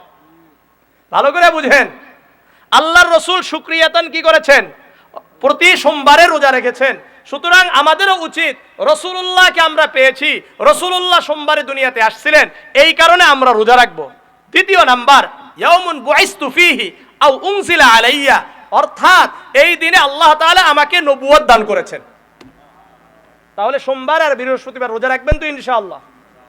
ভালো করে বুঝেন। আল্লাহর রসুল শুকরিয়াতান কি করেছেন? প্রতি সোমবারে রোজা রেখেছেন। সুতরাং আমাদেরও উচিত, রসুলুল্লাহকে আমরা পেয়েছি, রসুলুল্লাহ সোমবারে দুনিয়াতে আসছিলেন, এই কারণে আমরা রোজা রাখবো। দ্বিতীয় নাম্বার, ইয়াউমুন বুইসতু ফীহি আও উনজিলা আলাইয়া, অর্থাৎ এই দিনে আল্লাহ তাআলা আমাকে নবুয়ত দান করেছেন। তাহলে সোমবার আর বৃহস্পতিবার রোজা রাখবেন তো ইনশাআল্লাহ।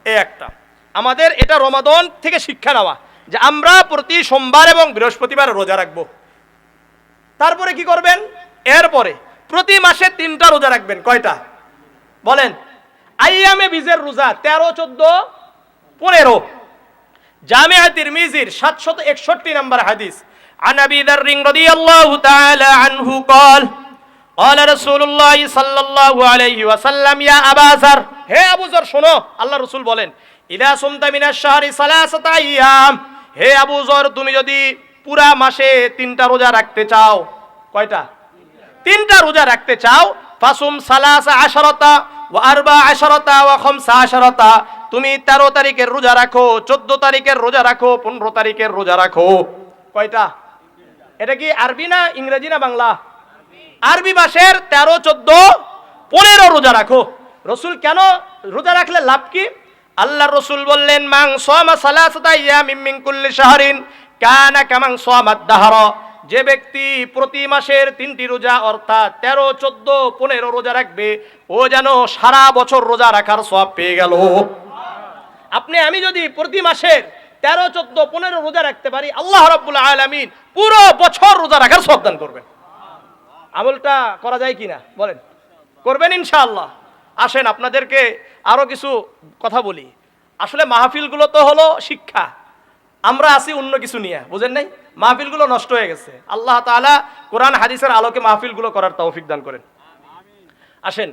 এই একটা আমাদের এটা রমাদান থেকে শিক্ষা নেওয়া যে আমরা প্রতি সোমবার এবং বৃহস্পতিবার রোজা রাখবো। তারপরে কি করবেন? এরপরে প্রতি মাসে 3টা রোজা রাখবেন। কয়টা বলেন? আইয়ামে বীজের রোজা 13, 14, 15। জামিআ তিরমিজির 761 নম্বর হাদিস, আন আবি যার রাদিয়াল্লাহু তাআলা আনহু قال قال رسول الله صلى الله عليه وسلم يا ابا ذر, হে আবু যর শোনো, আল্লাহ রাসূল বলেন, ইদা সুমতা মিনাশ শাহরি সালাসাতা আইয়াম, হে আবু যর তুমি যদি পুরা মাসে 3টা রোজা রাখতে চাও। কয়টা? 3টা রোজা রাখতে চাও। ফাসুম সালাসা আশরাতা ওয়া আরবা আশরাতা ওয়া খামসা আশরাতা, তুমি 13 তারিখের রোজা রাখো, 14 তারিখের রোজা রাখো, 15 তারিখের রোজা রাখো। কয়টা? এটা কি আরবি না ইংরেজি না বাংলা? আরবি মাসের 13, 14, 15 রোজা রাখো। রসুল কেন রোজা রাখলে লাভ কি? আল্লাহর রসুল বললেন, মান সামা সালাসাতা আইয়ামিন মিন কুল্লি শাহরিন কানা কামান সামাদ দাহরা, যে ব্যক্তি প্রতি মাসের 3টি রোজা অর্থাৎ 13, 14, 15 রোজা রাখবে, ও যেন সারা বছর রোজা রাখার সওয়াব পেয়ে গেল। আপনি আমি যদি প্রতি মাসের 13, 14, 15 রোজা রাখতে পারি, আল্লাহ রাব্বুল আলামিন পুরো বছর রোজা রাখার সওয়াব দান করবেন। আমলটা করা যায় কিনা বলেন? করবেন ইনশাআল্লাহ। আসেন আপনাদেরকে আরো কিছু কথা বলি। আসলে মাহফিলগুলো তো হলো শিক্ষা, আমরা আছি অন্য কিছু নিয়ে, বুঝেন নাই? মাহফিলগুলো নষ্ট হয়ে গেছে। আল্লাহ তাআলা কোরআন হাদিসের আলোকে মাহফিলগুলো করার তৌফিক দান করেন। আসেন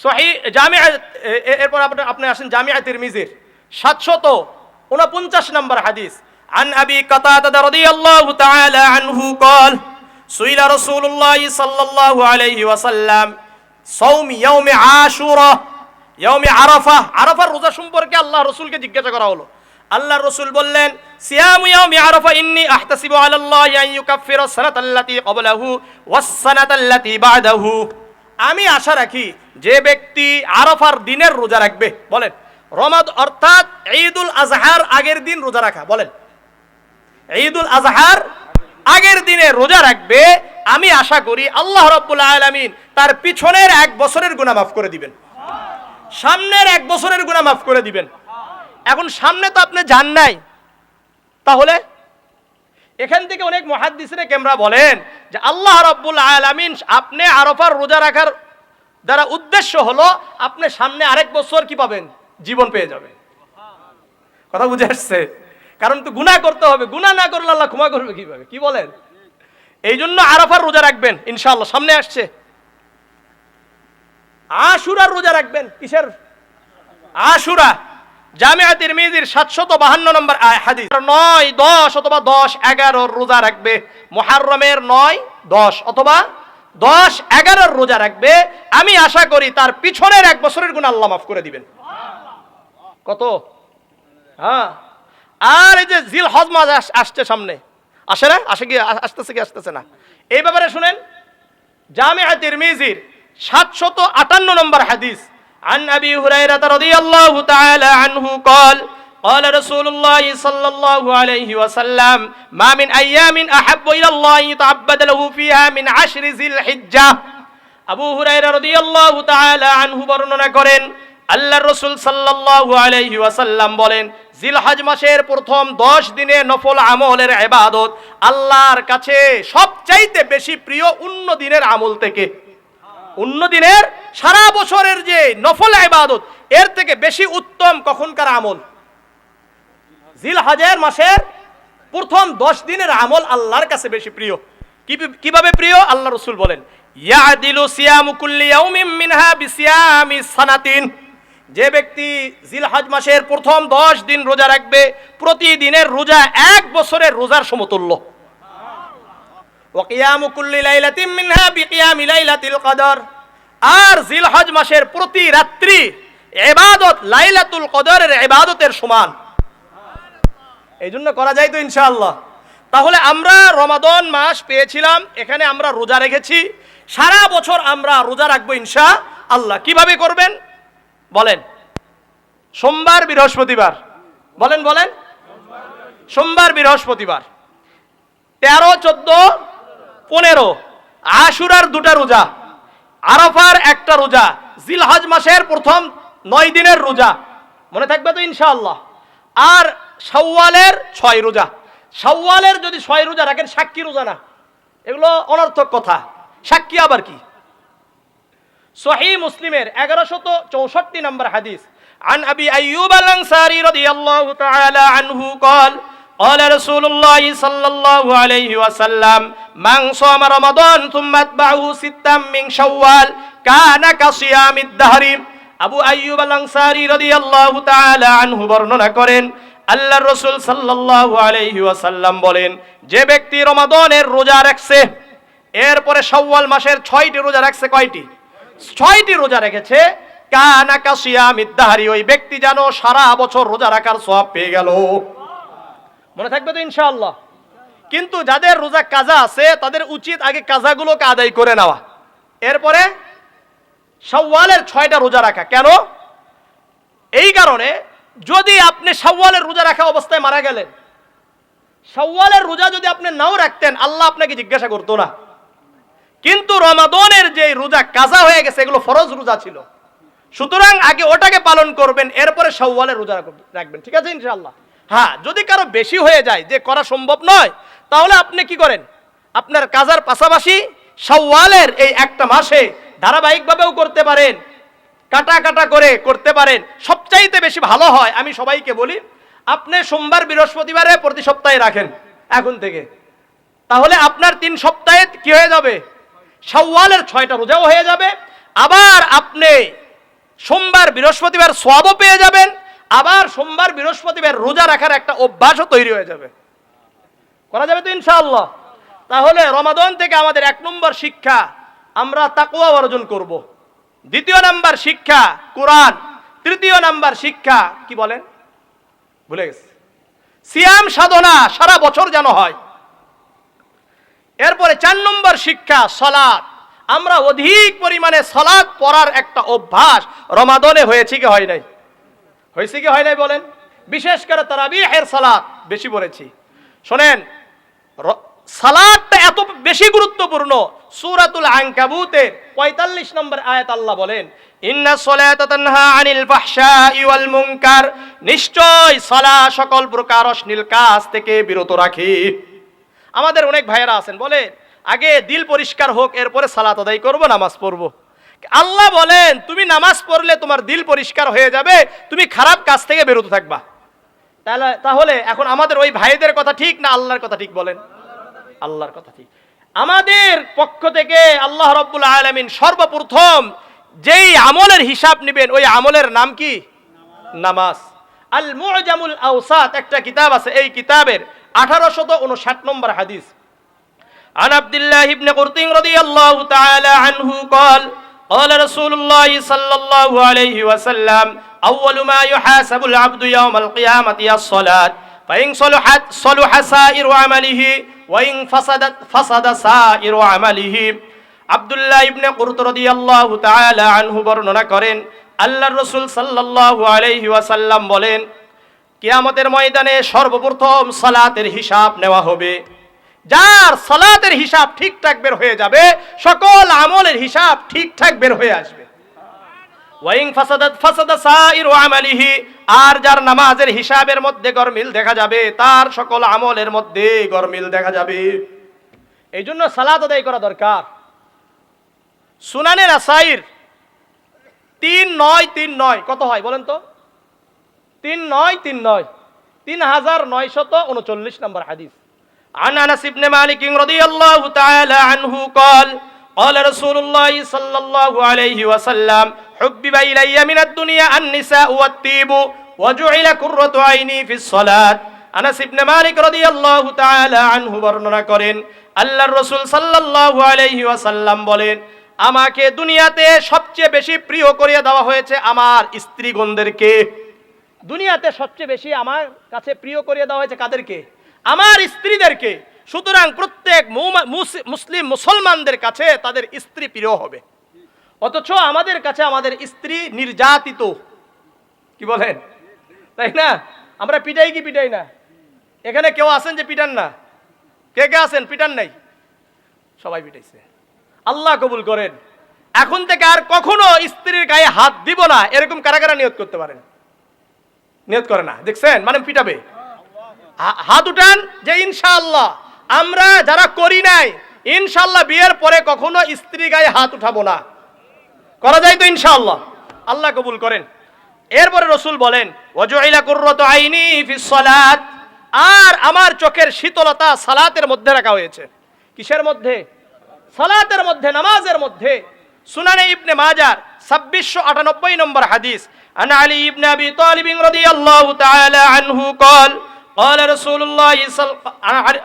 সহিহ জামিআ, এরপর আপনি আসেন জামিআ তিরমিজির 749 নম্বর হাদিস, আন আবি কাতাদা রাদিয়াল্লাহু তাআলা আনহু قال সুইলা রাসূলুল্লাহ সাল্লাল্লাহু আলাইহি ওয়াসাল্লাম সাওম ইয়াউমে আশুরা ইয়াউমে আরাফা, আরাফার রোজা সম্পর্কে আল্লাহ রাসূলকে জিজ্ঞাসা করা হলো। আল্লাহ রাসূল বললেন, সিয়ামু ইয়াউমি আরাফা ইন্নী আহতাসিবু আলাল্লাহি আন ইউকাফফিরা সানাতাল্লাতী ক্বাবলাহু ওয়াস সানাতাল্লাতী বা'দাহু, আমি আশা রাখি যে ব্যক্তি আরাফার দিনের রোজা রাখবে, বলেন রমাদ অর্থাৎ ঈদুল আজহার আগের দিন রোজা রাখা, বলেন ঈদুল আজহার আগের দিনে রোজা রাখবে, আমি আশা করি আল্লাহ রাব্বুল আলামিন তার পিছনের 1 বছরের গুনাহ মাফ করে দিবেন, সামনের 1 বছরের গুনাহ মাফ করে দিবেন। এখন সামনে তো আপনি যান নাই, তাহলে এখান থেকে অনেক মুহাদ্দিসিনে কেমরা বলেন যে আল্লাহ রাব্বুল আলামিন আপনি আরাফার রোজা রাখার দ্বারা উদ্দেশ্য হলো আপনি সামনে আরেক বছর কি পাবেন? জীবন পেয়ে যাবেন। কথা বুঝে আসছে? কারণ তো গুনাহ করতে হবে, গুনাহ না করলে আল্লাহ ক্ষমা করবে কিভাবে? কি বলেন? এই জন্য আরাফার রোজা রাখবেন ইনশাআল্লাহ। সামনে আসছে আশুরার রোজা রাখবেন। কিসের আশুরা? জামিআ তিরমিজির 752 নম্বর হাদিস, 9, 10 অথবা 10, 11 রোজা রাখবে। মুহররমের 9, 10 অথবা 10, 11 রোজা রাখবে, আমি আশা করি তার পিছনের 1 বছরের গুনাহ আল্লাহ মাফ করে দিবেন। কত? হ্যাঁ। আর এই যে জিলহজ মাস আসছে সামনে, আসে না? আসে কি? আসতেছে কি আসতেছে না? এই ব্যাপারে শুনেন, জামিআ তিরমিজির 758 নম্বর হাদিস, عن أبي هريرة رضي الله تعالى عنه قال قال رسول الله صلى الله عليه وسلم ما من أيام أحب إلى الله يتعبد له فيها من 10 ذي الحجة। আবু হুরায়রা রাদিয়াল্লাহু তাআলা আনহু বর্ণনা করেন, আল্লাহর রাসূল সাল্লাল্লাহু আলাইহি ওয়াসাল্লাম বলেন, জিলহজ মাসের প্রথম 10 দিনে নফল আমলের ইবাদত আল্লাহর কাছে সবচাইতে বেশি প্রিয় অন্য দিনের আমল থেকে। অন্য দিনের সারা বছরের যে নফল ইবাদত এর থেকে বেশি উত্তম কখনকার আমল? জিলহজের মাসের প্রথম 10 দিনের আমল আল্লাহর কাছে বেশি প্রিয়। কিভাবে প্রিয়? আল্লাহ রাসূল বলেন, ইয়াদিলু সিয়ামু কুল্লি ইয়াউমিন মিনহা বিসিয়ামি সানাতিন, যে ব্যক্তি জিলহজ মাসের প্রথম 10 দিন রোজা রাখবে, প্রতিদিনের রোজা 1 বছরের রোজার সমতুল্য। ওয়া কিয়ামু কুল্লি লাইলাতিন মিনহা বিকিয়ামি লাইলাতিল কদর, আর জিলহজ মাসের প্রতি রাত্রি ইবাদত লাইলাতুল কদরের ইবাদতের সমান। এই জন্য করা যায় তো ইনশাআল্লাহ। তাহলে আমরা রমাদান মাস পেয়েছিলাম, এখানে আমরা রোজা রেখেছি, সারা বছর আমরা রোজা রাখবো ইনশাআল্লাহ। কিভাবে করবেন বলেন? সোমবার বৃহস্পতিবার, বলেন বলেন, সোমবার বৃহস্পতিবার, 13, 14, 15 আশুরার 2টা রোজা, আরাফার 1টা রোজা, জিলহজ মাসের প্রথম 9 দিনের রোজা, মনে থাকবে তো ইনশাআল্লাহ। আর শাওয়ালের 6 রোজা। শাওয়ালের যদি 6 রোজা রাখেন, সাক্ষী রোজা না, এগুলো অনর্থক কথা। সাক্ষী আবার কি? সহিহ মুসলিমের 1164 নম্বর হাদিস, عن أبي أيوب الأنصاري رضي الله تعالى عنه قال قال رسول الله صلى الله عليه وسلم من صام رمضان ثم أتبعه 6 من شوال كان كصيام الدهر। আবু আইয়ুব আল আনসারী রাদিয়াল্লাহু তাআলা আনহু বর্ণনা করেন, আল্লাহর রাসূল সাল্লাল্লাহু আলাইহি ওয়াসাল্লাম বলেন, যে ব্যক্তি রমাদানের রোজা রাখছে, এরপরে শাওয়াল মাসের 6টি রোজা রাখছে, কয়টি? 6টি রোজা রেখেছে, কানা কাসিয়ামিদ দাহরি, ওই ব্যক্তি যেন সারা বছর রোজা রাখার সওয়াব পেয়ে গেল। মনে থাকবে তো ইনশাআল্লাহ। কিন্তু যাদের রোজা কাজা আছে, তাদের উচিত আগে কাজাগুলোকে আদায় করে নেওয়া, এরপরে শাওয়ালের 6টা রোজা রাখা। কেন? এই কারণে, যদি আপনি শাওয়ালের রোজা রাখা অবস্থায় মারা গেলেন, শাওয়ালের রোজা যদি আপনি নাও রাখতেন, আল্লাহ আপনাকে জিজ্ঞাসা করতো না। কিন্তু রমাদানের যে রোজা কাজা হয়ে গেছে, এগুলো ফরজ রোজা ছিল, সুতরাং আগে ওটাকে পালন করবেন, এরপরে শাওয়ালের রোজা রাখবেন। ঠিক আছে ইনশাআল্লাহ। হ্যাঁ, যদি কারো বেশি হয়ে যায়, যে করা সম্ভব নয়, তাহলে আপনি কি করেন, আপনার কাজার পাশাপাশি শাওয়ালের এই একটা মাসে ধারাবাহিকভাবেও করতে পারেন, কাটা কাটা করে করতে পারেন। সবচাইতে বেশি ভালো হয়, আমি সবাইকে বলি, আপনি সোমবার বৃহস্পতিবারে প্রতি সপ্তাহে রাখেন এখন থেকে, তাহলে আপনার 3 সপ্তাহে কি হয়ে যাবে, শাওয়ালের 6টা রোজাও হয়ে যাবে। আবার আপনি সোমবার বৃহস্পতিবার সওয়াবও পেয়ে যাবেন, আবার সোমবার বৃহস্পতিবার রোজা রাখার একটা অভ্যাসও তৈরি হয়ে যাবে। করা যাবে তো ইনশাআল্লাহ। তাহলে রমাদান থেকে আমাদের 1 নম্বর শিক্ষা, আমরা তাকওয়া অর্জন করব। 2য় নাম্বার শিক্ষা কোরআন। 3য় নাম্বার শিক্ষা কি বলেন, ভুলে গেছে, সিয়াম সাধনা সারা বছর যেন হয়। এরপরে 4 নম্বর শিক্ষা সালাত। আমরা অধিক পরিমাণে সালাত পড়ার একটা অভ্যাস রমাদানে হয়েছে কি হয় নাই? হয়েছে কি হয় নাই বলেন? বিশেষ করে তারাবিহের সালাত বেশি পড়েছি। শোনেন, সালাতটা এত বেশি গুরুত্বপূর্ণ, সূরাতুল আনকাবুতের 45 নম্বর আয়াত আল্লাহ বলেন, ইন্নাস সালাতা তানহা আনিল ফাহশাই ওয়াল মুনকার, নিশ্চয় সালাত সকল প্রকার অশ্লীল কাজ থেকে বিরত রাখে। আমাদের অনেক ভাইয়েরা আছেন, বলে আগে দিল পরিষ্কার হোক, এরপরে সালাত আদায় করব, নামাজ পড়ব। আল্লাহ বলেন, তুমি নামাজ পড়লে তোমার দিল পরিষ্কার হয়ে যাবে, তুমি খারাপ কাজ থেকে বিরত থাকবা। তাহলে এখন আমাদের ওই ভাইদের কথা ঠিক না আল্লাহর কথা ঠিক বলেন? আল্লাহর কথা ঠিক। আমাদের পক্ষ থেকে আল্লাহ রাব্বুল আলামিন সর্বপ্রথম যেই আমলের হিসাব নেবেন, ওই আমলের নাম কি? নামাজ। আল মুআজামুল আওসাত একটা কিতাব আছে, এই কিতাবের 1859 নম্বর হাদিস, عن عبد الله بن قرطين رضي الله تعالى عنه قال قال رسول الله صلى الله عليه وسلم أول ما يحاسب العبد يوم القيامة الصلاة فإن صلحت صلح سائر عمله وإن فسدت فسد سائر عمله। আব্দুল্লাহ ইবনে কুরত রাদিয়াল্লাহু তাআলা আনহু বর্ণনা করেন, আল্লাহর রাসূল সাল্লাল্লাহু আলাইহি ওয়াসাল্লাম বলেন, কিয়ামতের ময়দানে সর্বপ্রথম সালাতের হিসাব নেওয়া হবে। যার সালাতের হিসাব ঠিকঠাক বের হয়ে যাবে, সকল আমলের হিসাব ঠিকঠাক বের হয়ে আসবে। ওয়াইন ফাসাদাত ফাসাদা সাইরু আমালিহি, আর যার নামাজের হিসাবের মধ্যে গরমিল দেখা যাবে, তার সকল আমলের মধ্যে গরমিল দেখা যাবে। এই জন্য সালাত আদায় করা দরকার। সুনানে নাসাইর 3939 কত হয় বলেন তো? 3939 3939 নম্বর হাদিস। عن أنس بن مالك رضي الله تعالى عنه قال قال رسول الله صلى الله عليه وسلم حبب إلي من الدنيا النساء والطيب وجعل قرة عيني في الصلاة। আনাস ইবনে মালিক রাদিয়াল্লাহু তাআলা আনহু বর্ণনা করেন, আল্লাহর রাসূল সাল্লাল্লাহু আলাইহি ওয়াসাল্লাম বলেন, আমাকে দুনিয়াতে সবচেয়ে বেশি প্রিয় করিয়ে দেওয়া হয়েছে আমার স্ত্রীগণদেরকে। দুনিয়াতে সবচেয়ে বেশি আমার কাছে প্রিয় করিয়ে দেওয়া হয়েছে কাদেরকে? আমার স্ত্রীদেরকে। সুতরাং প্রত্যেক মুসলিম মুসলমানদের কাছে তাদের স্ত্রী প্রিয় হবে, অথচ আমাদের কাছে আমাদের স্ত্রী নির্যাতিত। কি বলেন, তাই না? আমরা পিটাই কি পিটাই না? এখানে কেউ আছেন যে পিটান না? কে কে আছেন পিটান নাই? সবাই পিটাইছে। আল্লাহ কবুল করেন। এখন থেকে আর কখনো স্ত্রীর গায়ে হাত দিব না, এরকম কারা কারা নিয়ত করতে পারেন? নিয়ত করে না, দেখছেন? মানে পিটাবে। হাত উঠান যে ইনশাআল্লাহ আমরা যারা করি নাই, ইনশাআল্লাহ বিয়ের পরে কখনো স্ত্রী গায়ে হাত উঠাবো না। করা যায় তো ইনশাআল্লাহ? আল্লাহ কবুল করেন। এরপরে রাসূল বলেন, ওয়াজুইলা কুররাতু আইনি ফিস সালাত, আর আমার চোখের শীতলতা সালাতের মধ্যে রাখা হয়েছে। কিসের মধ্যে? সালাতের মধ্যে, নামাজের মধ্যে। সুনানে ইবনে মাজাহ 2698 নম্বর হাদিস, আন আলী ইবনে আবি তালিব রাদিয়াল্লাহু তাআলা আনহু قال قال رسول الله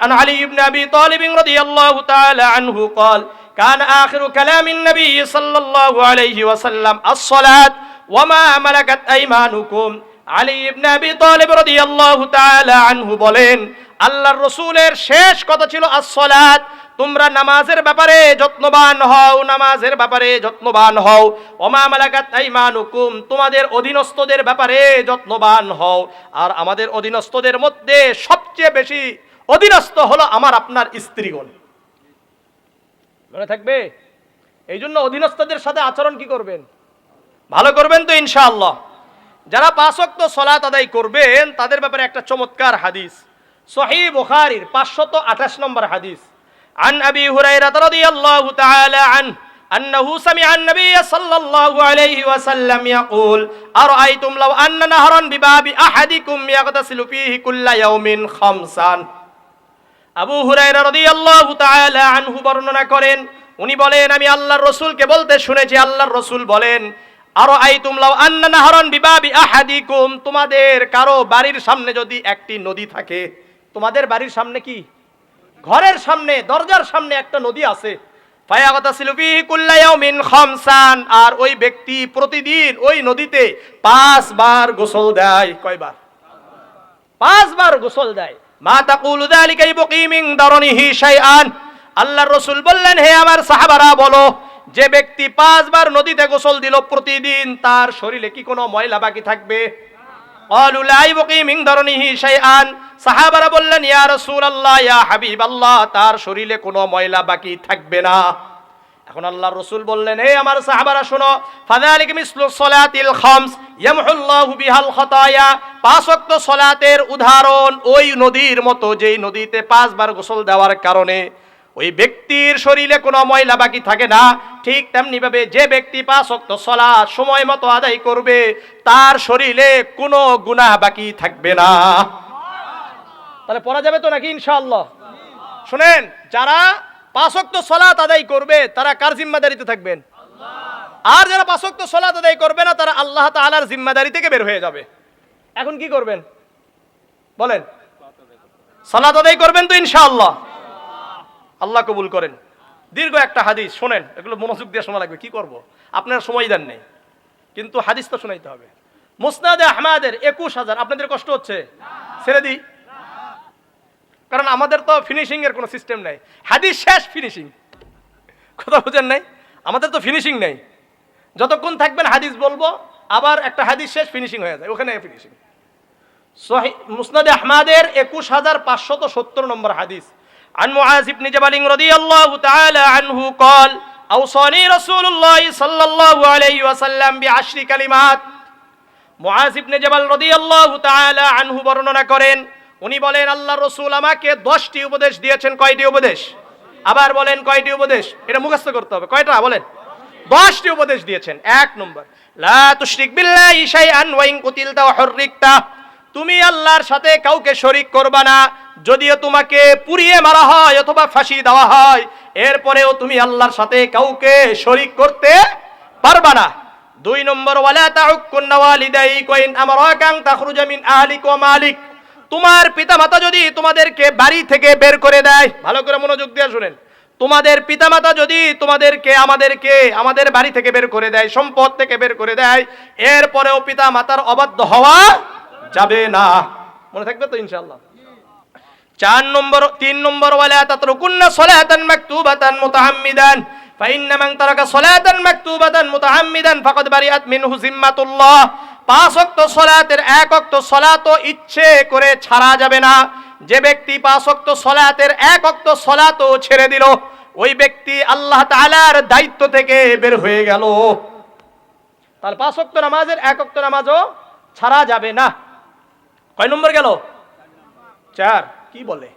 عن علي بن ابي طالب رضي الله تعالى عنه قال كان آخر كلام النبي صلى الله عليه وسلم الصلاة وما ملكت أيمانكم। আলী ইবনে আবি তালিব রাদিয়াল্লাহু তাআলা আনহু বলেন, আল্লাহর রাসূলের শেষ কথা ছিল as-সালাত, তোমরা নামাজের ব্যাপারে যত্নবান হও, নামাজের ব্যাপারে যত্নবান হও। ওমা মালাকাত আইমানুকুম, তোমাদের অধীনস্থদের ব্যাপারে যত্নবান হও। আর আমাদের অধীনস্থদের মধ্যে সবচেয়ে বেশি অধীনস্থ হলো আমার আপনার স্ত্রীগণ। মনে থাকবে? এই জন্য অধীনস্থদের সাথে আচরণ কি করবেন? ভালো করবেন তো ইনশাআল্লাহ। যারা 5 ওয়াক্ত সালাত আদায় করবেন তাদের ব্যাপারে একটা চমৎকার হাদিস, সহিহ বুখারীর 528 নম্বর হাদিস। عن أبي هريرة رضي الله تعالى عنه أنه سمع النبي صلى الله عليه وسلم يقول أرأيتم لو أن نهرا بباب أحدكم يغتسل فيه كل يوم خمسا। আবু হুরায়রা রাদিয়াল্লাহু তাআলা আনহু বর্ণনা করেন, উনি বলেন আমি আল্লাহর রাসূলকে বলতে শুনেছি, আল্লাহর রাসূল বলেন, আরআইতুম লাউ আন্না নাহরান বিবাবি আহাদিকুম, তোমাদের কারো বাড়ির সামনে যদি একটি নদী থাকে। তোমাদের বাড়ির সামনে কি? ঘরের সামনে, দরজার সামনে একটা নদী আছে। ফায়াগতাসিলু ফিহি কুল্লা ইয়াউমিন খামসান, আর ওই ব্যক্তি প্রতিদিন ওই নদীতে 5 বার গোসল দেয়। কয়বার? 5 বার গোসল দেয়। মা তাকুলু যালিকা ইবকি মিন দারনিহি শাইআন, আল্লাহর রাসূল বললেন, হে আমার সাহাবারা বলো, যে ব্যক্তি 5 বার নদীতে গোসল দিল প্রতিদিন, তার শরীরে কি কোনো ময়লা বাকি থাকবে? ক্বালু লা ইবকি মিন দারনিহি শাইআন, সাহাবারা বললেন, ইয়া রাসূলুল্লাহ, ইয়া হাবিবাল্লাহ, তার শরীরে কোনো ময়লা বাকি থাকবে না। এখন আল্লাহর রাসূল বললেন, হে আমার সাহাবারা শোনো, ফাযালিকা মিসলু সালাতিল খামস ইয়ামহুল্লাহু বিহাল খাতায়া, 5 ওয়াক্ত সালাতের উদাহরণ ওই নদীর মতো, যেই নদীতে 5 বার গোসল দেওয়ার কারণে ওই ব্যক্তির শরীরে কোনো ময়লা বাকি থাকে না। ঠিক তেমনি ভাবে যে ব্যক্তি 5 ওয়াক্ত সালাত সময় মতো আদায় করবে, তার শরীরে কোনো গুনাহ বাকি থাকবে না। তাহলে পড়া যাবে তো নাকি ইনশাআল্লাহ? শুনেন, যারা 5 ওয়াক্ত সালাত আদায় করবে তারা কার জিম্মাদারিতে থাকবেন? আল্লাহ। আর যারা 5 ওয়াক্ত সালাত আদায় করবে না তারা আল্লাহ তাআলার জিম্মাদারি থেকে বের হয়ে যাবে। এখন কি করবেন বলেন? সালাত আদায় করবেন তো ইনশাআল্লাহ? আল্লাহ কবুল করেন। দীর্ঘ একটা হাদিস শোনেন, এগুলো মনোযোগ দিয়ে শোনা লাগবে। কি করব, আপনার সময় দেন নেই, কিন্তু হাদিস তো শোনাইতে হবে। মুসনাদে আহমদের 21,000। আপনাদের কষ্ট হচ্ছে? ছেড়ে দিই, কারণ আমাদের তো ফিনিশিং এর কোনো সিস্টেম নাই। হাদিস শেষ ফিনিশিং, কথা বুঝেন নাই? আমাদের তো ফিনিশিং নেই। যতক্ষণ থাকবেন হাদিস বলবো, আবার একটা হাদিস শেষ ফিনিশিং হয়ে যায়, ওখানে ফিনিশিং। সহিহ মুসনাদে আহমদের 21,570 নম্বর হাদিস। عن معاذ بن جبل رضي الله تعالى عنه قال أوصاني رسول الله صلى الله عليه وسلم ب10 كلمات। মুআয ইবনে জাবাল রাদিয়াল্লাহু তাআলা আনহু বর্ণনা করেন, উনি বলেন আল্লাহর রাসূল আমাকে 10টি উপদেশ দিয়েছেন। কয়টি উপদেশ? আবার বলেন কয়টি উপদেশ? এটা মুখস্থ করতে হবে। কয়টা বলেন? 10টি উপদেশ দিয়েছেন। 1 নম্বর, লা তুশরিক বিল্লাহি শাইআন ওয়া ইন কুতিলতা ওয়া হুররিকতা, তুমি আল্লাহর সাথে কাউকে শরীক করবা না, যদিও তোমাকে পুড়িয়ে মারা হয় অথবা ফাঁসি দেওয়া হয়, এরপরেও তুমি আল্লাহর সাথে কাউকে শরীক করতে পারবা না। 2 নম্বর, ওয়ালা তাউক্কুন ওয়ালিদাইক ওয়া ইন আমারাকা আন তাখরুজা মিন আহলিক ওয়া মালিক, তোমার পিতামাতা যদি তোমাদেরকে বাড়ি থেকে বের করে দেয়, ভালো করে মনোযোগ দিয়ে শুনেন, তোমাদের পিতামাতা যদি তোমাদেরকে আমাদের বাড়ি থেকে বের করে দেয়, সম্পদ থেকে বের করে দেয়, এরপরেও পিতামাতার অবাধ্য হওয়া যাবে না। মনে থাকবে তো ইনশাআল্লাহ? 3 নম্বর ওয়ালা তাতরুকুন্না সালাতান মাকতুবাতান মুতাআম্মিদান ফাইন্না মান তারাকা সালাতান মাকতুবাতান মুতাআম্মিদান ফাকাদ বারিআত মিনহু জিম্মাতুল্লাহ। 5 ওয়াক্ত সালাতের 1 ওয়াক্ত সালাতও ইচ্ছে করে ছাড়া যাবে না। যে ব্যক্তি 5 ওয়াক্ত সালাতের 1 ওয়াক্ত সালাতও ছেড়ে দিল, ওই ব্যক্তি আল্লাহ তাআলার দায়িত্ব থেকে বের হয়ে গেল। তাহলে 5 ওয়াক্ত নামাজের 1 ওয়াক্ত নামাজও ছাড়া যাবে না। কয় নম্বর গেল? 4। কি বলে?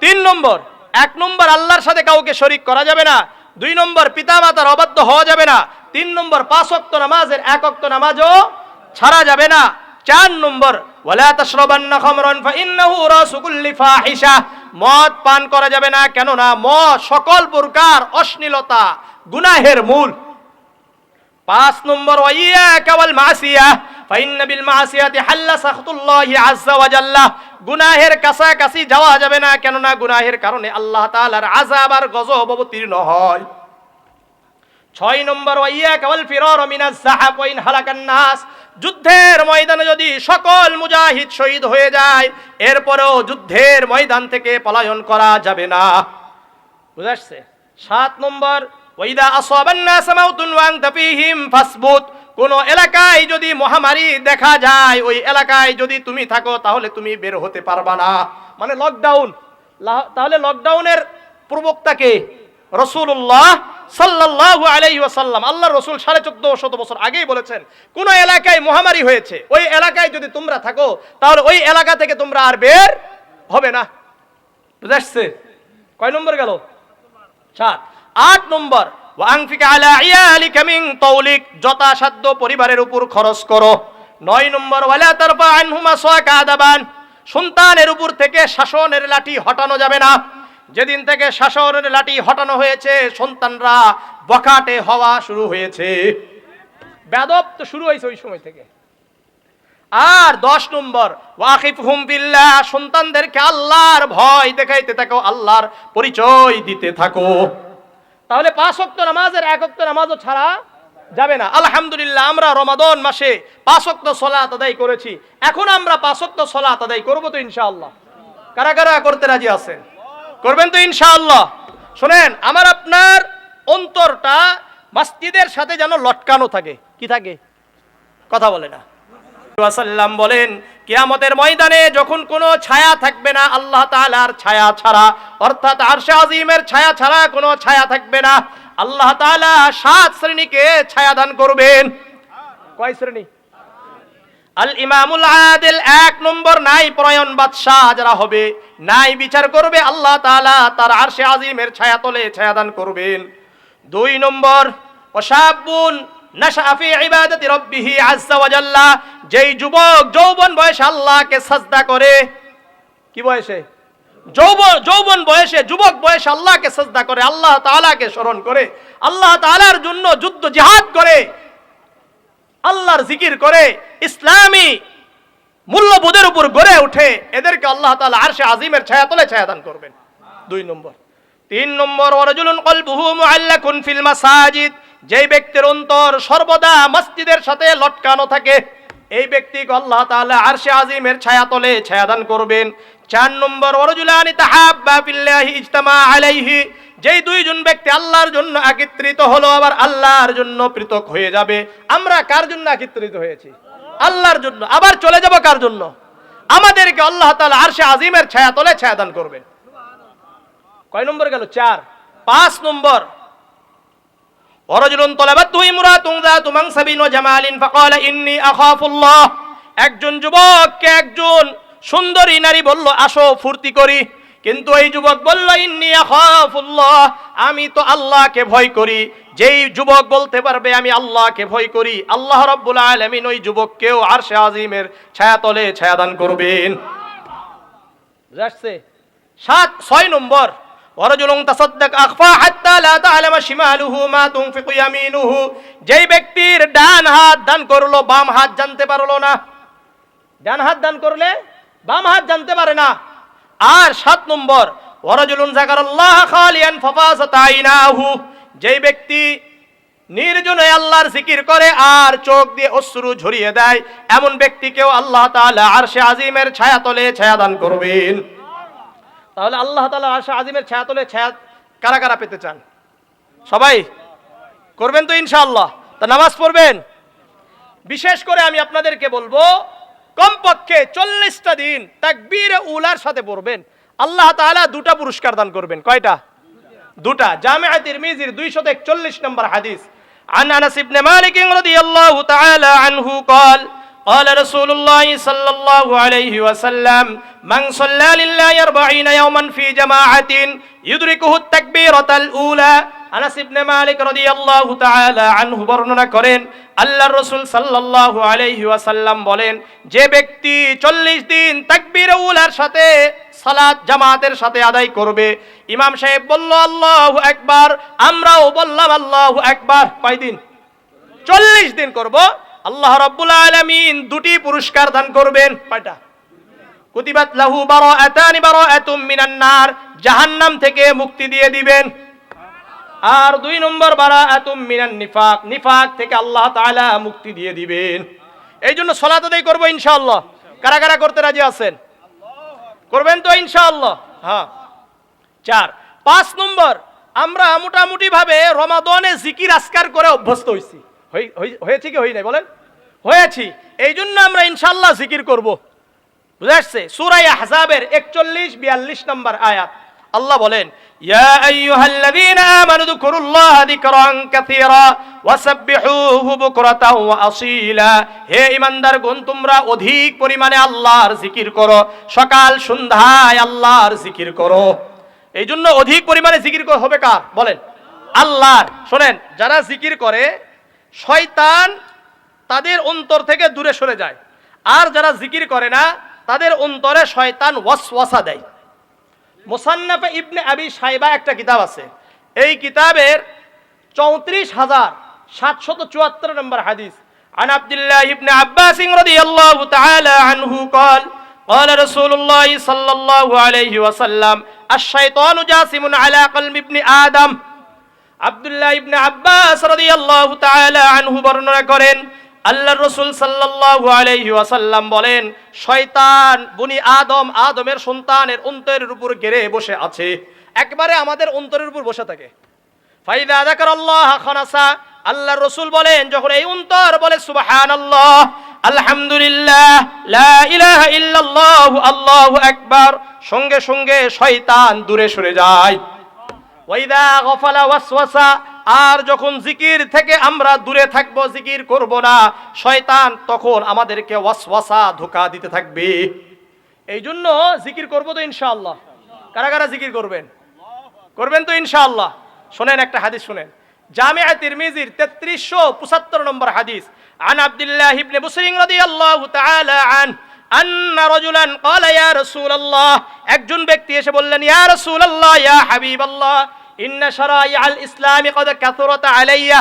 3 নম্বর। 1 নম্বর আল্লাহর সাথে কাউকে শরীক করা যাবে না। 2 নম্বর পিতামাতার অবাধ্য হওয়া যাবে না। 3 নম্বর 5 ওয়াক্ত নামাজের 1 ওয়াক্ত নামাজও ছাড়া যাবে না। 4 নম্বর ওয়ালা তাশরাবান্না খামরান ফাইন্নাহু রাসু কুল্লি ফাহিশা, মদ পান করা যাবে না, কেননা মদ সকল প্রকার অশ্লীলতা গুনাহের মূল। 5 নম্বর ওয়াইয়াকা ওয়াল মাসিয়া ফাইন্না বিল মাসিয়াতি হাল্লা সাখতুল্লাহি আযজা ওয়া জাল্লা, গুনাহের কাছাকাছি যাওয়া যাবে না, কেননা গুনাহের কারণে আল্লাহ তাআলার আযাব আর গজব অবতীর্ণ হয়। 6 নম্বর ওয়াইয়াকা ওয়াল ফিরার মিনাজ যাহাব ওয়া ইন হালাকান নাস, যুদ্ধের ময়দানে যদি সকল মুজাহিদ শহীদ হয়ে যায়, এরপরেও যুদ্ধের ময়দান থেকে পলায়ন করা যাবে না। বুঝাচ্ছে? 7 নম্বর ওয়াইদা আসাবান নাস মাউতুন ওয়া আনতা ফীহিম ফাসবুত, কোন এলাকায় যদি মহামারী দেখা যায়, ওই এলাকায় যদি তুমি থাকো তাহলে তুমি বের হতে পারবা না। মানে লকডাউন। তাহলে লকডাউনের প্রবক্তা কে? রাসূলুল্লাহ সাল্লাল্লাহু আলাইহি ওয়াসাল্লাম। আল্লাহর রাসূল 1450 বছর আগেই বলেছেন, কোন এলাকায় মহামারী হয়েছে, ওই এলাকায় যদি তোমরা থাকো তাহলে ওই এলাকা থেকে তোমরা আর বের হবে না। বুঝাচ্ছে? কয় নম্বর গেল? 7। 8 নম্বর ওয়ানফিকা আলা ইয়ালিকা মিন তাওলিক, যথাসাধ্য পরিবারের উপর খরচ করো। 9 নম্বর ওয়ালা তারফা আনহুমা সাকাদাবান, সন্তানের উপর থেকে শাসনের লাঠি হটানো যাবে না। যেদিন থেকে শাসনের লাঠি হটানো হয়েছে, সন্তানরা বখাটে হওয়া শুরু হয়েছে। বেয়াদব তো শুরু হয়েছে ওই সময় থেকে। আর 10 নম্বর ওয়াকিফহুম বিল্লাহ, সন্তানদেরকে আল্লাহর ভয় দেখাইতে থাকো, আল্লাহর পরিচয় দিতে থাকো। তাহলে 5 ওয়াক্ত নামাজের 1 ওয়াক্ত নামাজও ছাড়া যাবে না। আলহামদুলিল্লাহ, আমরা রমাদান মাসে 5 ওয়াক্ত সালাত আদায় করেছি। এখন আমরা 5 ওয়াক্ত সালাত আদায় করব তো ইনশাআল্লাহ? কারা কারা করতে রাজি আছেন? করবেন তো ইনশাআল্লাহ? শুনেন, আমার আপনার অন্তরটা মসজিদের সাথে যেন লটকানো থাকে। কি থাকে? কথা বলে না। ওয়াসাল্লাম বলেন, কিয়ামতের ময়দানে যখন কোনো ছায়া থাকবে না আল্লাহ তাআলার ছায়া ছাড়া, অর্থাৎ আরশে আজিমের ছায়া ছাড়া কোনো ছায়া থাকবে না, আল্লাহ তাআলা 7 শ্রেণীকে ছায়া দান করবেন। কয় শ্রেণী? আল ইমামুল আদিল, 1 নম্বর নাই পরায়ণ বাদশাহ যারা হবে, নাই বিচার করবে, আল্লাহ তাআলা তার আরশে আজিমের ছায়া তলে ছায়া দান করবেন। 2 নম্বর ওয়াশাবুন নাশা ফি ইবাদাতি রাব্বিহি আযজা ওয়া জাল্লা, যেই যুবক যৌবন বয়সে আল্লাহকে সাজদা করে। কি বয়সে? যৌবন বয়সে, যুবক বয়সে আল্লাহকে সাজদা করে, আল্লাহ তাআলাকে স্মরণ করে, আল্লাহ তাআলার জন্য যুদ্ধ জিহাদ করে, আল্লাহর জিকির করে, ইসলামী মূল্যবোধের উপর গড়ে ওঠে, এদেরকে আল্লাহ তাআলা আরশে আজিমের ছায়া তলে ছায়া দান করবেন। 2 নম্বর। 3 নম্বর ওয়ারাজুলুন কলবুহু মুআল্লাকুন ফিল মাসাজিদ, যেই ব্যক্তির অন্তর সর্বদা মসজিদের সাথে লটকানো থাকে, এই ব্যক্তিকে আল্লাহ তাআলা আরশে আজিমের ছায়া তলে ছায়া দান করবেন। 4 নম্বর ওয়ারাজুলানি তাহাব্বা ফিল্লাহি ইজতামা আলাইহি, যেই 2 জন ব্যক্তি আল্লাহর জন্য একত্রিত হলো আবার আল্লাহর জন্য পৃথক হয়ে যাবে। আমরা কার জন্য একত্রিত হয়েছি? আল্লাহর জন্য। আবার চলে যাব কার জন্য? আমাদেরকে আল্লাহ তাআলা আরশে আজিমের ছায়া তলে ছায়া দান করবেন। কয় নম্বর গেল? 4। 5 নম্বর ওয়ারাজুলুন তালাবাতহু ইমরাতুন যাতু মানসাবিন ওয়া জামালিন ফাকালা ইন্নী আখাফুল্লাহ, একজন যুবককে একজন সুন্দরী নারী বলল, আসো ফুর্তি করি, কিন্তু এই যুবক বলল, ইন্নী আখাফুল্লাহ, আমি তো আল্লাহকে ভয় করি। যেই যুবক বলতে পারবে আমি আল্লাহকে ভয় করি, আল্লাহ রাব্বুল আলামিন ওই যুবককেও আরশে আজিমের ছায়া তলে ছায়া দান করবেন। বুঝাচ্ছে? 6 নম্বর ওয়ারাজুলুন তাসাদ্দাক আখফা হাত্তা লা তা'লামা শিমালুহু মা তুনফিকু ইয়ামিনুহু, যেই ব্যক্তির ডান হাত দান করলো বাম হাত জানতে পারলো না। ডান হাত দান করলে বাম হাত জানতে পারে না। আর 7 নম্বর ওয়ারাজুলুন যাকারাল্লাহ খালিয়ান ফাফাসাত আইনাহু, যেই ব্যক্তি নির্জনে আল্লাহর জিকির করে আর চোখ দিয়ে অশ্রু ঝরিয়ে দেয়, এমন ব্যক্তিকেও আল্লাহ তাআলা আরশে আজিমের ছায়া তলে ছায়া দান করবেন। তাহলে আল্লাহ তাআলা আরশে আজিমের ছায়াতলে ছায়া কারা কারা পেতে চান? সবাই করবেন তো ইনশাআল্লাহ? তা নামাজ পড়বেন। বিশেষ করে আমি আপনাদেরকে বলবো কমপক্ষে 40টা দিন তাকবীরে উলার সাথে পড়বেন। আল্লাহ তাআলা দুটা পুরস্কার দান করবেন। কয়টা? দুটা। জামিআ তিরমিজির 241 নম্বর হাদিস। عن أنس بن مالك رضي الله تعالى عنه قال قال رسول الله صلى الله عليه وسلم من صلى لله 40 يوما في جماعة يدركه التكبيرة الأولى। আনাস ইবনে মালিক রাদিয়াল্লাহু তাআলা আনহু বর্ণনা করেন আল্লাহর রাসূল সাল্লাল্লাহু আলাইহি ওয়াসাল্লাম বলেন, যে ব্যক্তি 40 দিন তাকবীরে উলার সাথে সালাত জামাতের সাথে আদায় করবে। ইমাম সাহেব বলল আল্লাহু আকবার, আমরাও বললাম আল্লাহু আকবার। কয় দিন? 40 দিন করব। আল্লাহ রাব্বুল আলামিন দুটি পুরস্কার দান করবেন। কয়টা? কুতিবাত লাহু বারাআতুম মিনান নার, জাহান্নাম থেকে মুক্তি দিয়ে দিবেন। আর 2 নম্বর বারাআতুম মিনান নিফাক, নিফাক থেকে আল্লাহ তাআলা মুক্তি দিয়ে দিবেন। এই জন্য সালাত আদায় করব ইনশাআল্লাহ। কারা কারা করতে রাজি আছেন? করবেন তো ইনশাআল্লাহ? হ্যাঁ। 4 5 নম্বর, আমরা মোটামুটি ভাবে রমাদানে জিকির আজকার করে অভ্যস্ত হইছি। হয়েছে কি হই নাই বলেন? হয়েছি। এই জন্য আমরা ইনশাআল্লাহ জিকির করব। বুঝা আসছে? সূরা আহজাবের 41-42 নম্বর আয়াত আল্লাহ বলেন, ইয়া আইয়ুহাল্লাযীনা আমানু যকুরুল্লাহা যিকরান কাসীরা ওয়াসাব্বিহুহু বুকরাতাও ওয়া আসীলা। হে ঈমানদারগণ, তোমরা অধিক পরিমাণে আল্লাহর জিকির করো, সকাল সন্ধ্যায় আল্লাহর জিকির করো। এই জন্য অধিক পরিমাণে জিকির হবে কার বলেন? আল্লাহর। শোনেন, যারা জিকির করে শয়তান তাদের অন্তর থেকে দূরে সরে যায়, আর যারা জিকির করে না তাদের অন্তরে শয়তান ওয়াসওয়াসা দেয়। মুসান্নাফে ইবনে আবি শাইবা একটা কিতাব আছে, এই কিতাবের 34,774 নম্বর হাদিস। عن عبد الله بن عباس رضي الله تعالى عنه قال قال رسول الله صلى الله عليه وسلم الشيطان جاسم على قلب ابن آدم। আব্দুল্লাহ ইবনে আব্বাস রাদিয়াল্লাহু তাআলা আনহু বর্ণনা করেন আল্লাহর রাসূল সাল্লাল্লাহু আলাইহি ওয়াসাল্লাম বলেন, শয়তান বনি আদম, আদমের সন্তানের অন্তরের উপর গেড়ে বসে আছে, একবারে আমাদের অন্তরের উপর বসে থাকে। ফাইদা যাকারাল্লাহ খানাসা, আল্লাহর রাসূল বলেন যখন এই অন্তর বলে সুবহানাল্লাহ, আলহামদুলিল্লাহ, লা ইলাহা ইল্লাল্লাহ, আল্লাহু আকবার, সঙ্গে সঙ্গে শয়তান দূরে সরে যায়। ওয়াইদা গফালা ওয়াসওয়াসা, আর যখন জিকির থেকে আমরা দূরে থাকবো, জিকির করব না, শয়তান তখন আমাদেরকে ওয়াসওয়াসা ধোঁকা দিতে থাকবে। এই জন্য জিকির করব তো ইনশাআল্লাহ। কারা কারা জিকির করবেন? করবেন তো ইনশাআল্লাহ। শুনেন একটা হাদিস শুনেন, জামিআ তিরমিজির 3375 নম্বর হাদিস। আন আব্দুল্লাহ ইবনে বুসরিন রাদিয়াল্লাহু তাআলা আন্না রাজুলান ক্বালা ইয়া রাসূলুল্লাহ, একজন ব্যক্তি এসে বললেন, ইয়া রাসূলুল্লাহ, ইয়া হাবিবাল্লাহ, ইন্না শারাইআল ইসলামি ক্বাদ কাসরাত আলাইয়া।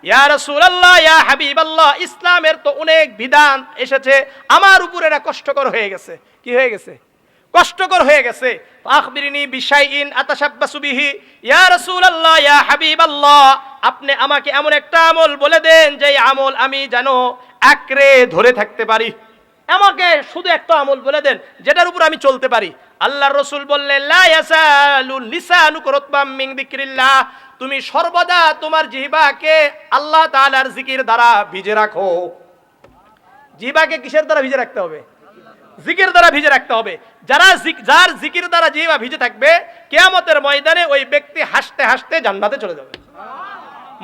ইয়া রাসূলুল্লাহ, ইয়া হাবিবাল্লাহ, ইসলামের তো অনেক বিধান এসেছে, আমার উপরে এটা কষ্টকর হয়ে গেছে। কি হয়ে গেছে? কষ্টকর হয়ে গেছে। আখবিরনি বিশাইইন আতাশাব্বাসু বিহি। ইয়া রাসূলুল্লাহ, ইয়া হাবিবাল্লাহ, আপনি আমাকে এমন একটা আমল বলে দেন যে আমল আমি জানো আঁকড়ে ধরে থাকতে পারি। আমাকে শুধু একটা আমল বলে দেন যেটার উপর আমি চলতে পারি। আল্লাহর রাসূল বললেন, লা ইয়াসালু লিসানুকা রাতবাম মিন যিকরিল্লাহ, তুমি সর্বদা তোমার জিহ্বাকে আল্লাহ তাআলার জিকির দ্বারা ভিজে রাখো। জিহ্বাকে কিসের দ্বারা ভিজে রাখতে হবে? জিকির দ্বারা ভিজে রাখতে হবে। যার জিকির দ্বারা জিহ্বা ভিজে থাকবে, কিয়ামতের ময়দানে ওই ব্যক্তি হাসতে হাসতে জান্নাতে চলে যাবে।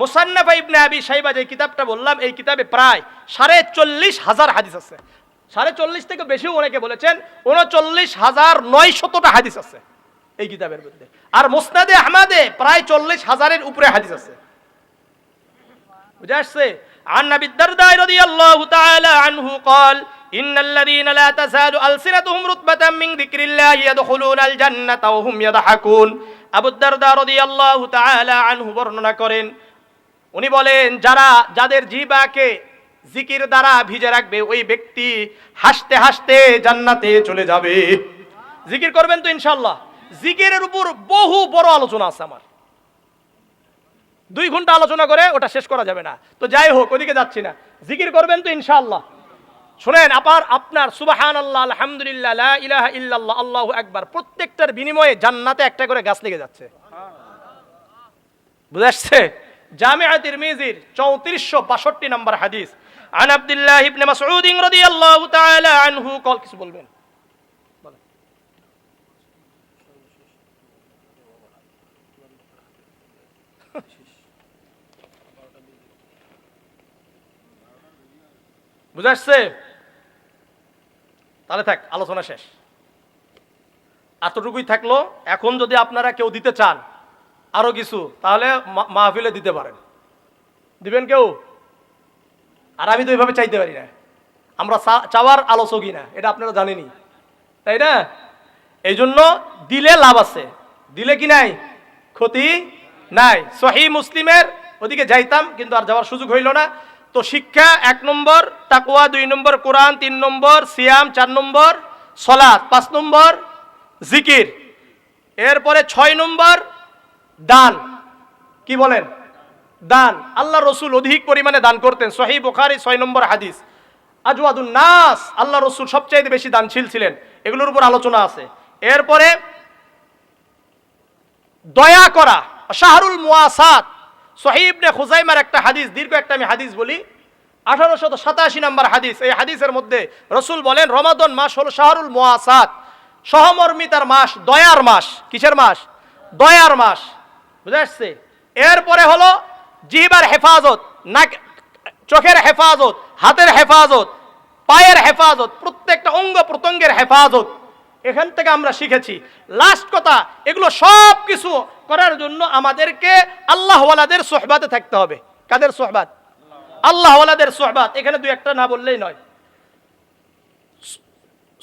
মুসান্নাফ ইবনে আবি শাইবা যে কিতাবটা বললাম, এই কিতাবে প্রায় ৪৫,০০০ হাদিস আছে। ৪৫ থেকে বেশিও অনেকে বলেছেন, ৩৯,৯০০টা হাদিস আছে এই কিতাবের মধ্যে। আর মুসনাদে আহমদে প্রায় ৪০,০০০-এর উপরে হাদিস আছে। বুঝা আসছে? আন আবি দারদা রাদিয়াল্লাহু তাআলা আনহু قال ان الذين لا تزال السنتهم رتبه من ذكر الله يدخلون الجنه وهم يضحكون। আবু দারদা রাদিয়াল্লাহু তাআলা আনহু বর্ণনা করেন, উনি বলেন, যাদের জিহ্বাকে জিকির দ্বারা ভিজে রাখবে ওই ব্যক্তি হাসতে হাসতে জান্নাতে চলে যাবে। জিকির করবেন তো ইনশাআল্লাহ। জিকিরের উপর বহু বড় আলোচনা আছে আমার, 2 ঘন্টা আলোচনা করে ওটা শেষ করা যাবে না। তো যাই হোক, ওদিকে যাচ্ছি না। জিকির করবেন তো ইনশাআল্লাহ। শুনেন, আপনার সুবহানাল্লাহ, আলহামদুলিল্লাহ, লা ইলাহা ইল্লাল্লাহ, আল্লাহু আকবার, প্রত্যেকটার বিনিময়ে জান্নাতে একটা করে গাছ লেগে যাচ্ছে। বুঝাচ্ছে? জামিআ তিরমিজির 3462 নম্বর হাদিস, আন আব্দুল্লাহ ইবনে মাসউদ রাদিয়াল্লাহু তাআলা আনহু কল, কিছু বলবেন? বুঝাচ্ছে? তাহলে থাক, আলোচনা শেষ, এতটুকুই থাকলো। এখন যদি আপনারা কেউ দিতে চান আরো কিছু, তাহলে মাহফিলে দিতে পারেন। দিবেন কেউ? আর আমি তো এইভাবে চাইতে পারি না, আমরা চাওয়ার আলোচকই না, এটা আপনারা জানেনই, তাই না? এই জন্য দিলে লাভ আছে, দিলে কি নাই, ক্ষতি নাই। সহিহ মুসলিমের ওদিকে যাইতাম, কিন্তু আর যাওয়ার সুযোগ হইল না। তো শিক্ষা 1 নম্বর, তাকওয়া 2 নম্বর, কোরআন 3 নম্বর, সিয়াম 4 নম্বর, সালাত 5 নম্বর, জিকির, এরপরে 6 নম্বর দান। কি বলেন? দান। আল্লাহ রসুল অধিক পরিমাণে দান করতেন, সহিহ বুখারী 6 নম্বর হাদিস। আজওয়াদুন নাস, আল্লাহ রসুল সবচেয়ে বেশি দানশীল ছিলেন, এগুলোর উপর আলোচনা আছে। এরপরে দয়া করা, শাহরুল মুওয়াসাত, সহিহ ইবনে খুজাইমার একটা হাদিস, দীর্ঘ একটা আমি হাদিস বলি, 1887 নম্বর হাদিস। এই হাদিসের মধ্যে রসুল বলেন, রমাদান মাস হলো শাহরুল মুওয়াসাত, সহমর্মিতার মাস, দয়ার মাস। কিসের মাস? দয়ার মাস। বুঝা আসছে? এরপরে হলো জিহ্বার হেফাজত, নাক, চোখের হেফাজত, হাতের হেফাজত, পায়ের হেফাজত, প্রত্যেকটা অঙ্গ প্রত্যঙ্গের হেফাজত। এখান থেকে আমরা শিখেছি। লাস্ট কথা, এগুলো সব কিছু করার জন্য আমাদেরকে আল্লাহওয়ালাদের সোহবাতে থাকতে হবে। কাদের সোহবাত? আল্লাহওয়ালাদের সোহবাত। এখানে 2-1টা না বললেই নয়।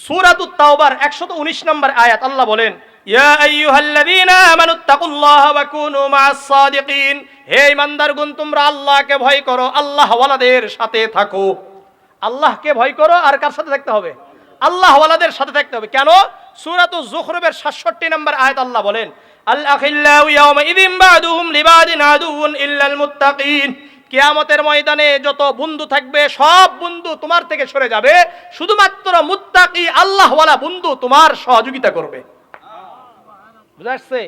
সূরাতুত তাওবার 119 নম্বর আয়াত, আল্লাহ বলেন, ইয়া আইয়ুহাল্লাযীনা আমানুত্তাকুল্লাহা ওয়া কুনু মা'আস সাদিকিন, হে ঈমানদারগণ, তোমরা আল্লাহকে ভয় করো, আল্লাহওয়ালাদের সাথে থাকো। আল্লাহকে ভয় করো, আর কার সাথে থাকতে হবে? আল্লাহওয়ালাদের সাথে থাকতে হবে। কেন? সূরাতুজ যুখরুফের 67 নম্বর আয়াত আল্লাহ বলেন, আল আখিল্লাউ ইয়াওমাইযিন বা'দুহুম লিবাদিন আদুউন ইল্লাল মুত্তাকিন, কিয়ামতের ময়দানে যত বন্ধু থাকবে সব বন্ধু তোমার থেকে সরে যাবে, শুধুমাত্র মুত্তাকি আল্লাহওয়ালা বন্ধু তোমার সহযোগিতা করবে। বুঝা আসছে?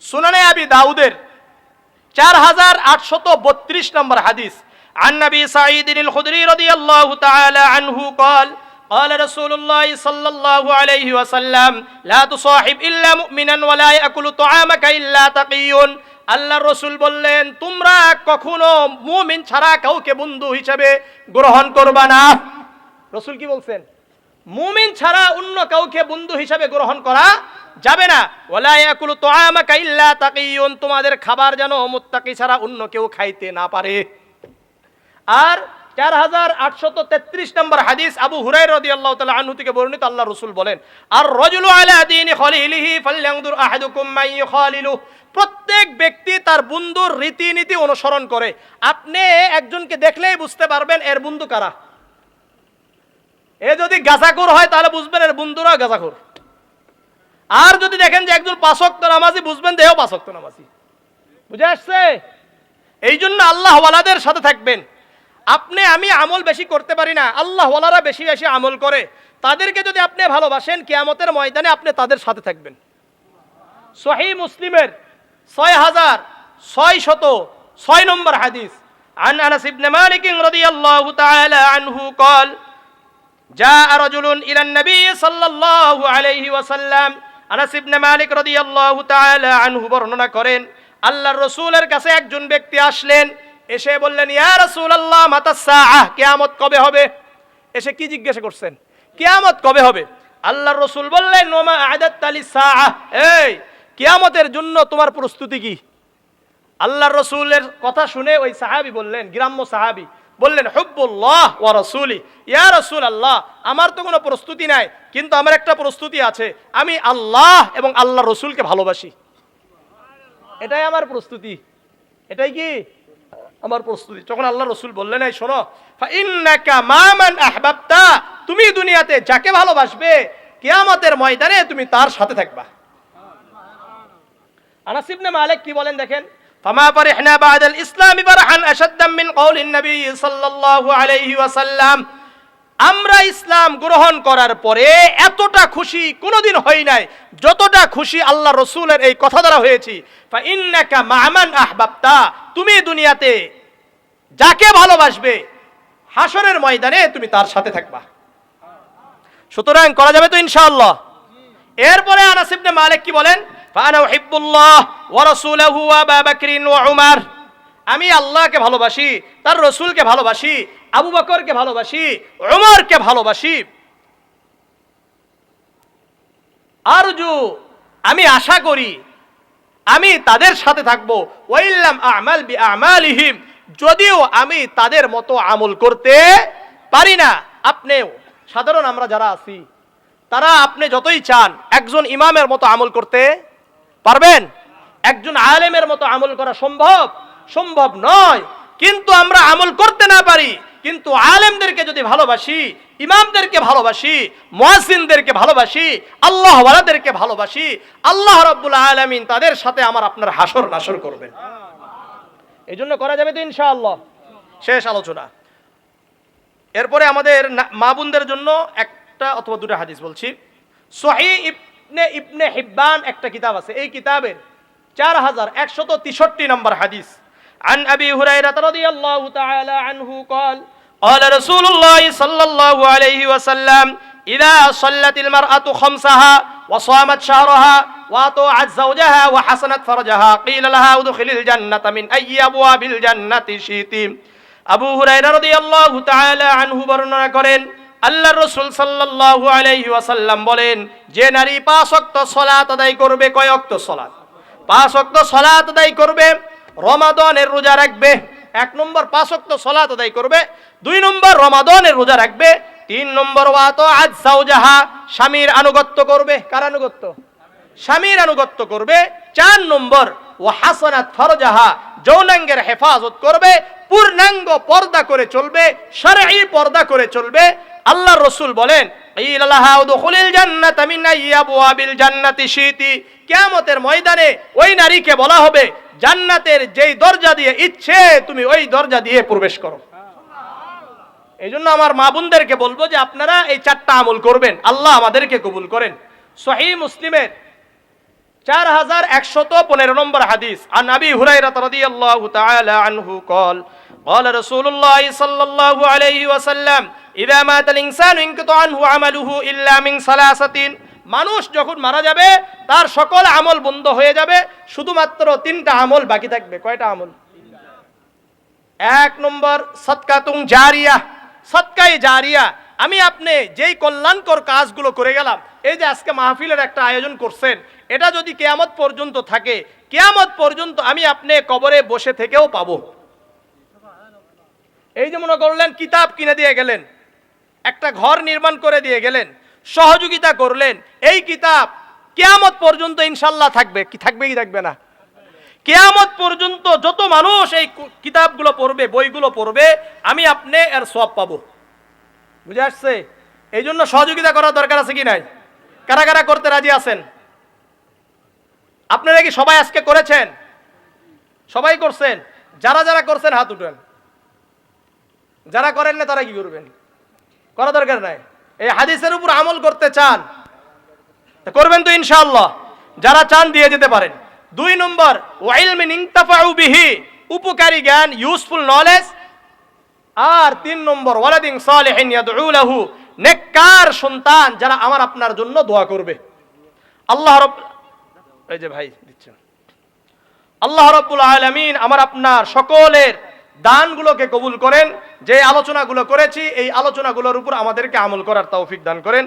সুনানে আবি দাউদের 4832 নম্বর হাদিস, عن نبي سعيد الخدري رضي الله تعالى عنه قال قال رسول الله صلى الله عليه وسلم لا تصاحب إلا مؤمنا ولا يأكل طعامك إلا تقي। আল্লাহ রসুল বললেন, তোমরা কখনো মুমিন ছাড়া কাউকে বন্ধু হিসেবে গ্রহণ করবা না। রসুল কি বলছেন? মুমিন ছাড়া অন্য কাউকে বন্ধু হিসেবে গ্রহণ করা যাবে না। ওয়ালা ইয়াকুলু তুআমাকা ইল্লা তাকিয়ুন, তোমাদের খাবার যেন মুত্তাকি ছাড়া অন্য কেউ খাইতে না পারে। আর 4833 নম্বর হাদিস, আবু হুরায়রা রাদিয়াল্লাহু তাআলা আনহু থেকে বর্ণিত, আল্লাহ রাসূল বলেন, আর রাজুলু আলা দীনি খলিলিহি ফালয়ানজুর আহাদুকুম মান ইউখালিলু, প্রত্যেক ব্যক্তি তার বন্ধুর রীতিনীতি অনুসরণ করে। আপনি একজনকে দেখলেই বুঝতে পারবেন এর বন্ধু কারা। এ যদি গাঁজাখোর হয় তাহলে বুঝবেন এর বন্ধুরা গাঁজাখোর। আর যদি দেখেন যে একজন 5 ওয়াক্ত নামাজি, বুঝবেন দেও 5 ওয়াক্ত নামাজি। বুঝে আসছে? এই জন্য আল্লাহওয়ালাদের সাথে থাকবেন। আপনি আমি আমল বেশি করতে পারি না, আল্লাহওয়ালারা বেশি বেশি আমল করে, তাদেরকে যদি আপনি ভালোবাসেন, কিয়ামতের ময়দানে আপনি তাদের সাথে থাকবেন। সহিহ মুসলিমের 6606 নম্বর হাদিস, عن أنس بن مالك رضي الله تعالى عنه قال جاء رجل إلى النبي صلى الله عليه وسلم। আনাস ইবনে মালিক রাদিয়াল্লাহু তাআলা আনহু বর্ণনা করেন, আল্লাহর রাসূলের কাছে একজন ব্যক্তি আসলেন, এসে বললেন, ইয়া রাসূলুল্লাহ মাতাস সাআহ, কিয়ামত কবে হবে? এসে কি জিজ্ঞাসা করছেন? কিয়ামত কবে হবে? আল্লাহর রাসূল বললেন, ওমা আ'দাত লিস সাআহ, এই কিয়ামতের জন্য তোমার প্রস্তুতি কি? আল্লাহর রাসূলের কথা শুনে ওই সাহাবী বললেন, গ্রাম্য সাহাবী বললেন, হুব্বুল্লাহ ওয়া রাসূলি, ইয়া রাসূলুল্লাহ, আমার তো কোনো প্রস্তুতি নাই, কিন্তু আমার একটা প্রস্তুতি আছে, আমি আল্লাহ এবং আল্লাহর রাসূলকে ভালোবাসি। এটাই আমার প্রস্তুতি। এটাই কি আমার প্রস্তুতি। যখন আল্লাহর রাসূল বললেন, এই শোনো, ফা ইন্নাকা মামান আহবাবতা, তুমি দুনিয়াতে যাকে ভালোবাসবে, কিয়ামতের ময়দানে তুমি তার সাথে থাকবা। আনাস ইবনে মালিক কি বলেন দেখেন, ফামা ফারিহনা বাদাল ইসলামি ফারহান আশাদ্দা মিন কওলিন নবী সাল্লাল্লাহু আলাইহি ওয়াসাল্লাম, আমরা ইসলাম গ্রহণ করার পরে এতটা খুশি কোনোদিন হই নাই যতটা খুশি আল্লাহ রসুলের এই কথা দ্বারা হয়েছি। ফাইন্নাকা মা'মান আহবাবতা, তুমি দুনিয়াতে যাকে ভালোবাসবে হাসরের ময়দানে তুমি তার সাথে থাকবা। সুতরাং করা যাবে তো ইনশাআল্লাহ। এরপরে আনাস ইবনে মালিক কি বলেন? ফাআনা উহিব্বুল্লাহ ওয়া রাসূলহু ওয়া আবু বকর ওয়া উমর, আমি আল্লাহকে ভালোবাসি, তার রসুলকে ভালোবাসি, আবু বকরকে ভালোবাসি, উমরকে ভালোবাসি। আরজু, আমি আশা করি আমি তাদের সাথে থাকবো। ওয়াইল্লাম আ'মাল বিআ'মালিহিম, যদিও আমি তাদের মতো আমল করতে পারি না। আপনিও সাধারণ আমরা যারা আছি তারা আপনি যতই চান একজন ইমামের মতো আমল করতে পারবেন? একজন আলেমের মতো আমল করা সম্ভব? সম্ভব নয়। কিন্তু আমরা আমল করতে না পারি, কিন্তু আলেমদেরকে যদি ভালোবাসি, ইমামদেরকে ভালোবাসি, মুয়াজ্জিনদেরকে ভালোবাসি, আল্লাহ ওয়ালাদেরকে ভালোবাসি, আল্লাহ রাব্বুল আলামিন তাদের সাথে আমার আপনার হাসর নাসর করবেন। এই জন্য করা যাবে তো ইনশাআল্লাহ। শেষ আলোচনা। এরপরে আমাদের মা বোনদের জন্য একটা অথবা দুটো হাদিস বলছি। সহিহ ইবনে হিব্বান একটা কিতাব আছে, এই কিতাবের 4163 নম্বর হাদিস। عن أبي هريرة رضي الله تعالى عنه قال قال رسول الله صلى الله عليه وسلم إذا صلت المرأة خمسها وصامت شهرها وأطاعت زوجها وحسنت فرجها قيل لها ادخل الجنة من أي أبواب الجنة شئت। আবু হুরায়রা রাদিয়াল্লাহু তাআলা আনহু বর্ণনা করেন, আল্লাহর রাসূল সাল্লাল্লাহু আলাইহি ওয়াসাল্লাম বলেন, যে নারী 5 ওয়াক্ত সালাত আদায় করবে, কয় ওয়াক্ত সালাত? 5 ওয়াক্ত সালাত আদায় করবে, রমাদানের রোজা রাখবে। 1 নম্বর 5 ওয়াক্ত সালাত আদায় করবে, 2 নম্বর রমাদানের রোজা রাখবে, 3 নম্বর ওয়াতাআত যাওজাহা, স্বামীর আনুগত্য করবে। কার আনুগত্য? স্বামীর আনুগত্য করবে। 4 নম্বর ওয়া হাসানাত ফারজাহা, যৌনাঙ্গের হেফাজত করবে, পূর্ণাঙ্গ পর্দা করে চলবে, শরঈ পর্দা করে চলবে। আল্লাহর রাসূল বলেন, ইলা লাহা উদখুলিল জান্নাতা মিন আইয়ি আবওয়াবিল জান্নাতি শিতি, কিয়ামতের ময়দানে ওই নারীকে বলা হবে, জান্নাতের যেই দরজা দিয়ে ইচ্ছে তুমি ওই দরজা দিয়ে প্রবেশ করো। এই জন্য আমার মা বোনদেরকে বলবো যে আপনারা এই 4টা আমল করবেন, আল্লাহ আমাদেরকে কবুল করেন। সহিহ মুসলিমের 4115 নম্বর হাদিস। আন আবি হুরায়রা রাদিয়াল্লাহু তাআলা আনহু قال قال رسول الله صلى الله عليه وسلم اذا مات الانسان انقطع عنه عمله الا من ثلاثه, মানুষ যখন মারা যাবে তার সকল আমল বন্ধ হয়ে যাবে, শুধুমাত্র 3টা আমল বাকি থাকবে। কয়টা আমল? 1 নম্বর সাদকাতুন জারিয়া, সাদকায়ে জারিয়া। আমি আপনি যেই কল্যাণকর কাজগুলো করে গেলাম, এই যে আজকে মাহফিলের একটা আয়োজন করছেন, এটা যদি কিয়ামত পর্যন্ত থাকে, কিয়ামত পর্যন্ত আমি আপনি কবরে বসে থেকেও পাবো। এই যে মনে করলেন কিতাব কিনে দিয়ে গেলেন, একটা ঘর নির্মাণ করে দিয়ে গেলেন, সহযোগিতা করলেন, এই কিতাব কিয়ামত পর্যন্ত ইনশাআল্লাহ থাকবে। কি থাকবে কি থাকবে না? কিয়ামত পর্যন্ত যত মানুষ এই কিতাবগুলো পড়বে, বইগুলো পড়বে, আমি আপনি এর সওয়াব পাবো। বুঝে আসছে? এই জন্য সহযোগিতা করার দরকার আছে কি নাই? কারা কারা করতে রাজি আছেন? আপনারা কি সবাই আজকে করেছেন? সবাই করছেন? যারা যারা করছেন হাত উঠান। যারা করেন না তারা কি করবেন? করা দরকার নাই। এই হাদিসের উপর আমল করতে চান করবেন তো ইনশাআল্লাহ। যারা চান দিয়ে যেতে পারেন। 2 নম্বর ওয়া ইলমিন ইনতাফাউ বিহি, উপকারী জ্ঞান, ইউজফুল নলেজ। আর 3 নম্বর ওয়ালাদিন সালিহিন ইয়াদউ লাহু, নেককার সন্তান যারা আমার আপনার জন্য দোয়া করবে। আল্লাহ এই যে ভাই দিচ্ছেন, আল্লাহ রাব্বুল আলামিন আমার আপনার সকলের দানগুলোকে কবুল করেন। যে আলোচনাগুলো করেছি এই আলোচনাগুলোর উপর আমাদেরকে আমল করার তৌফিক দান করেন।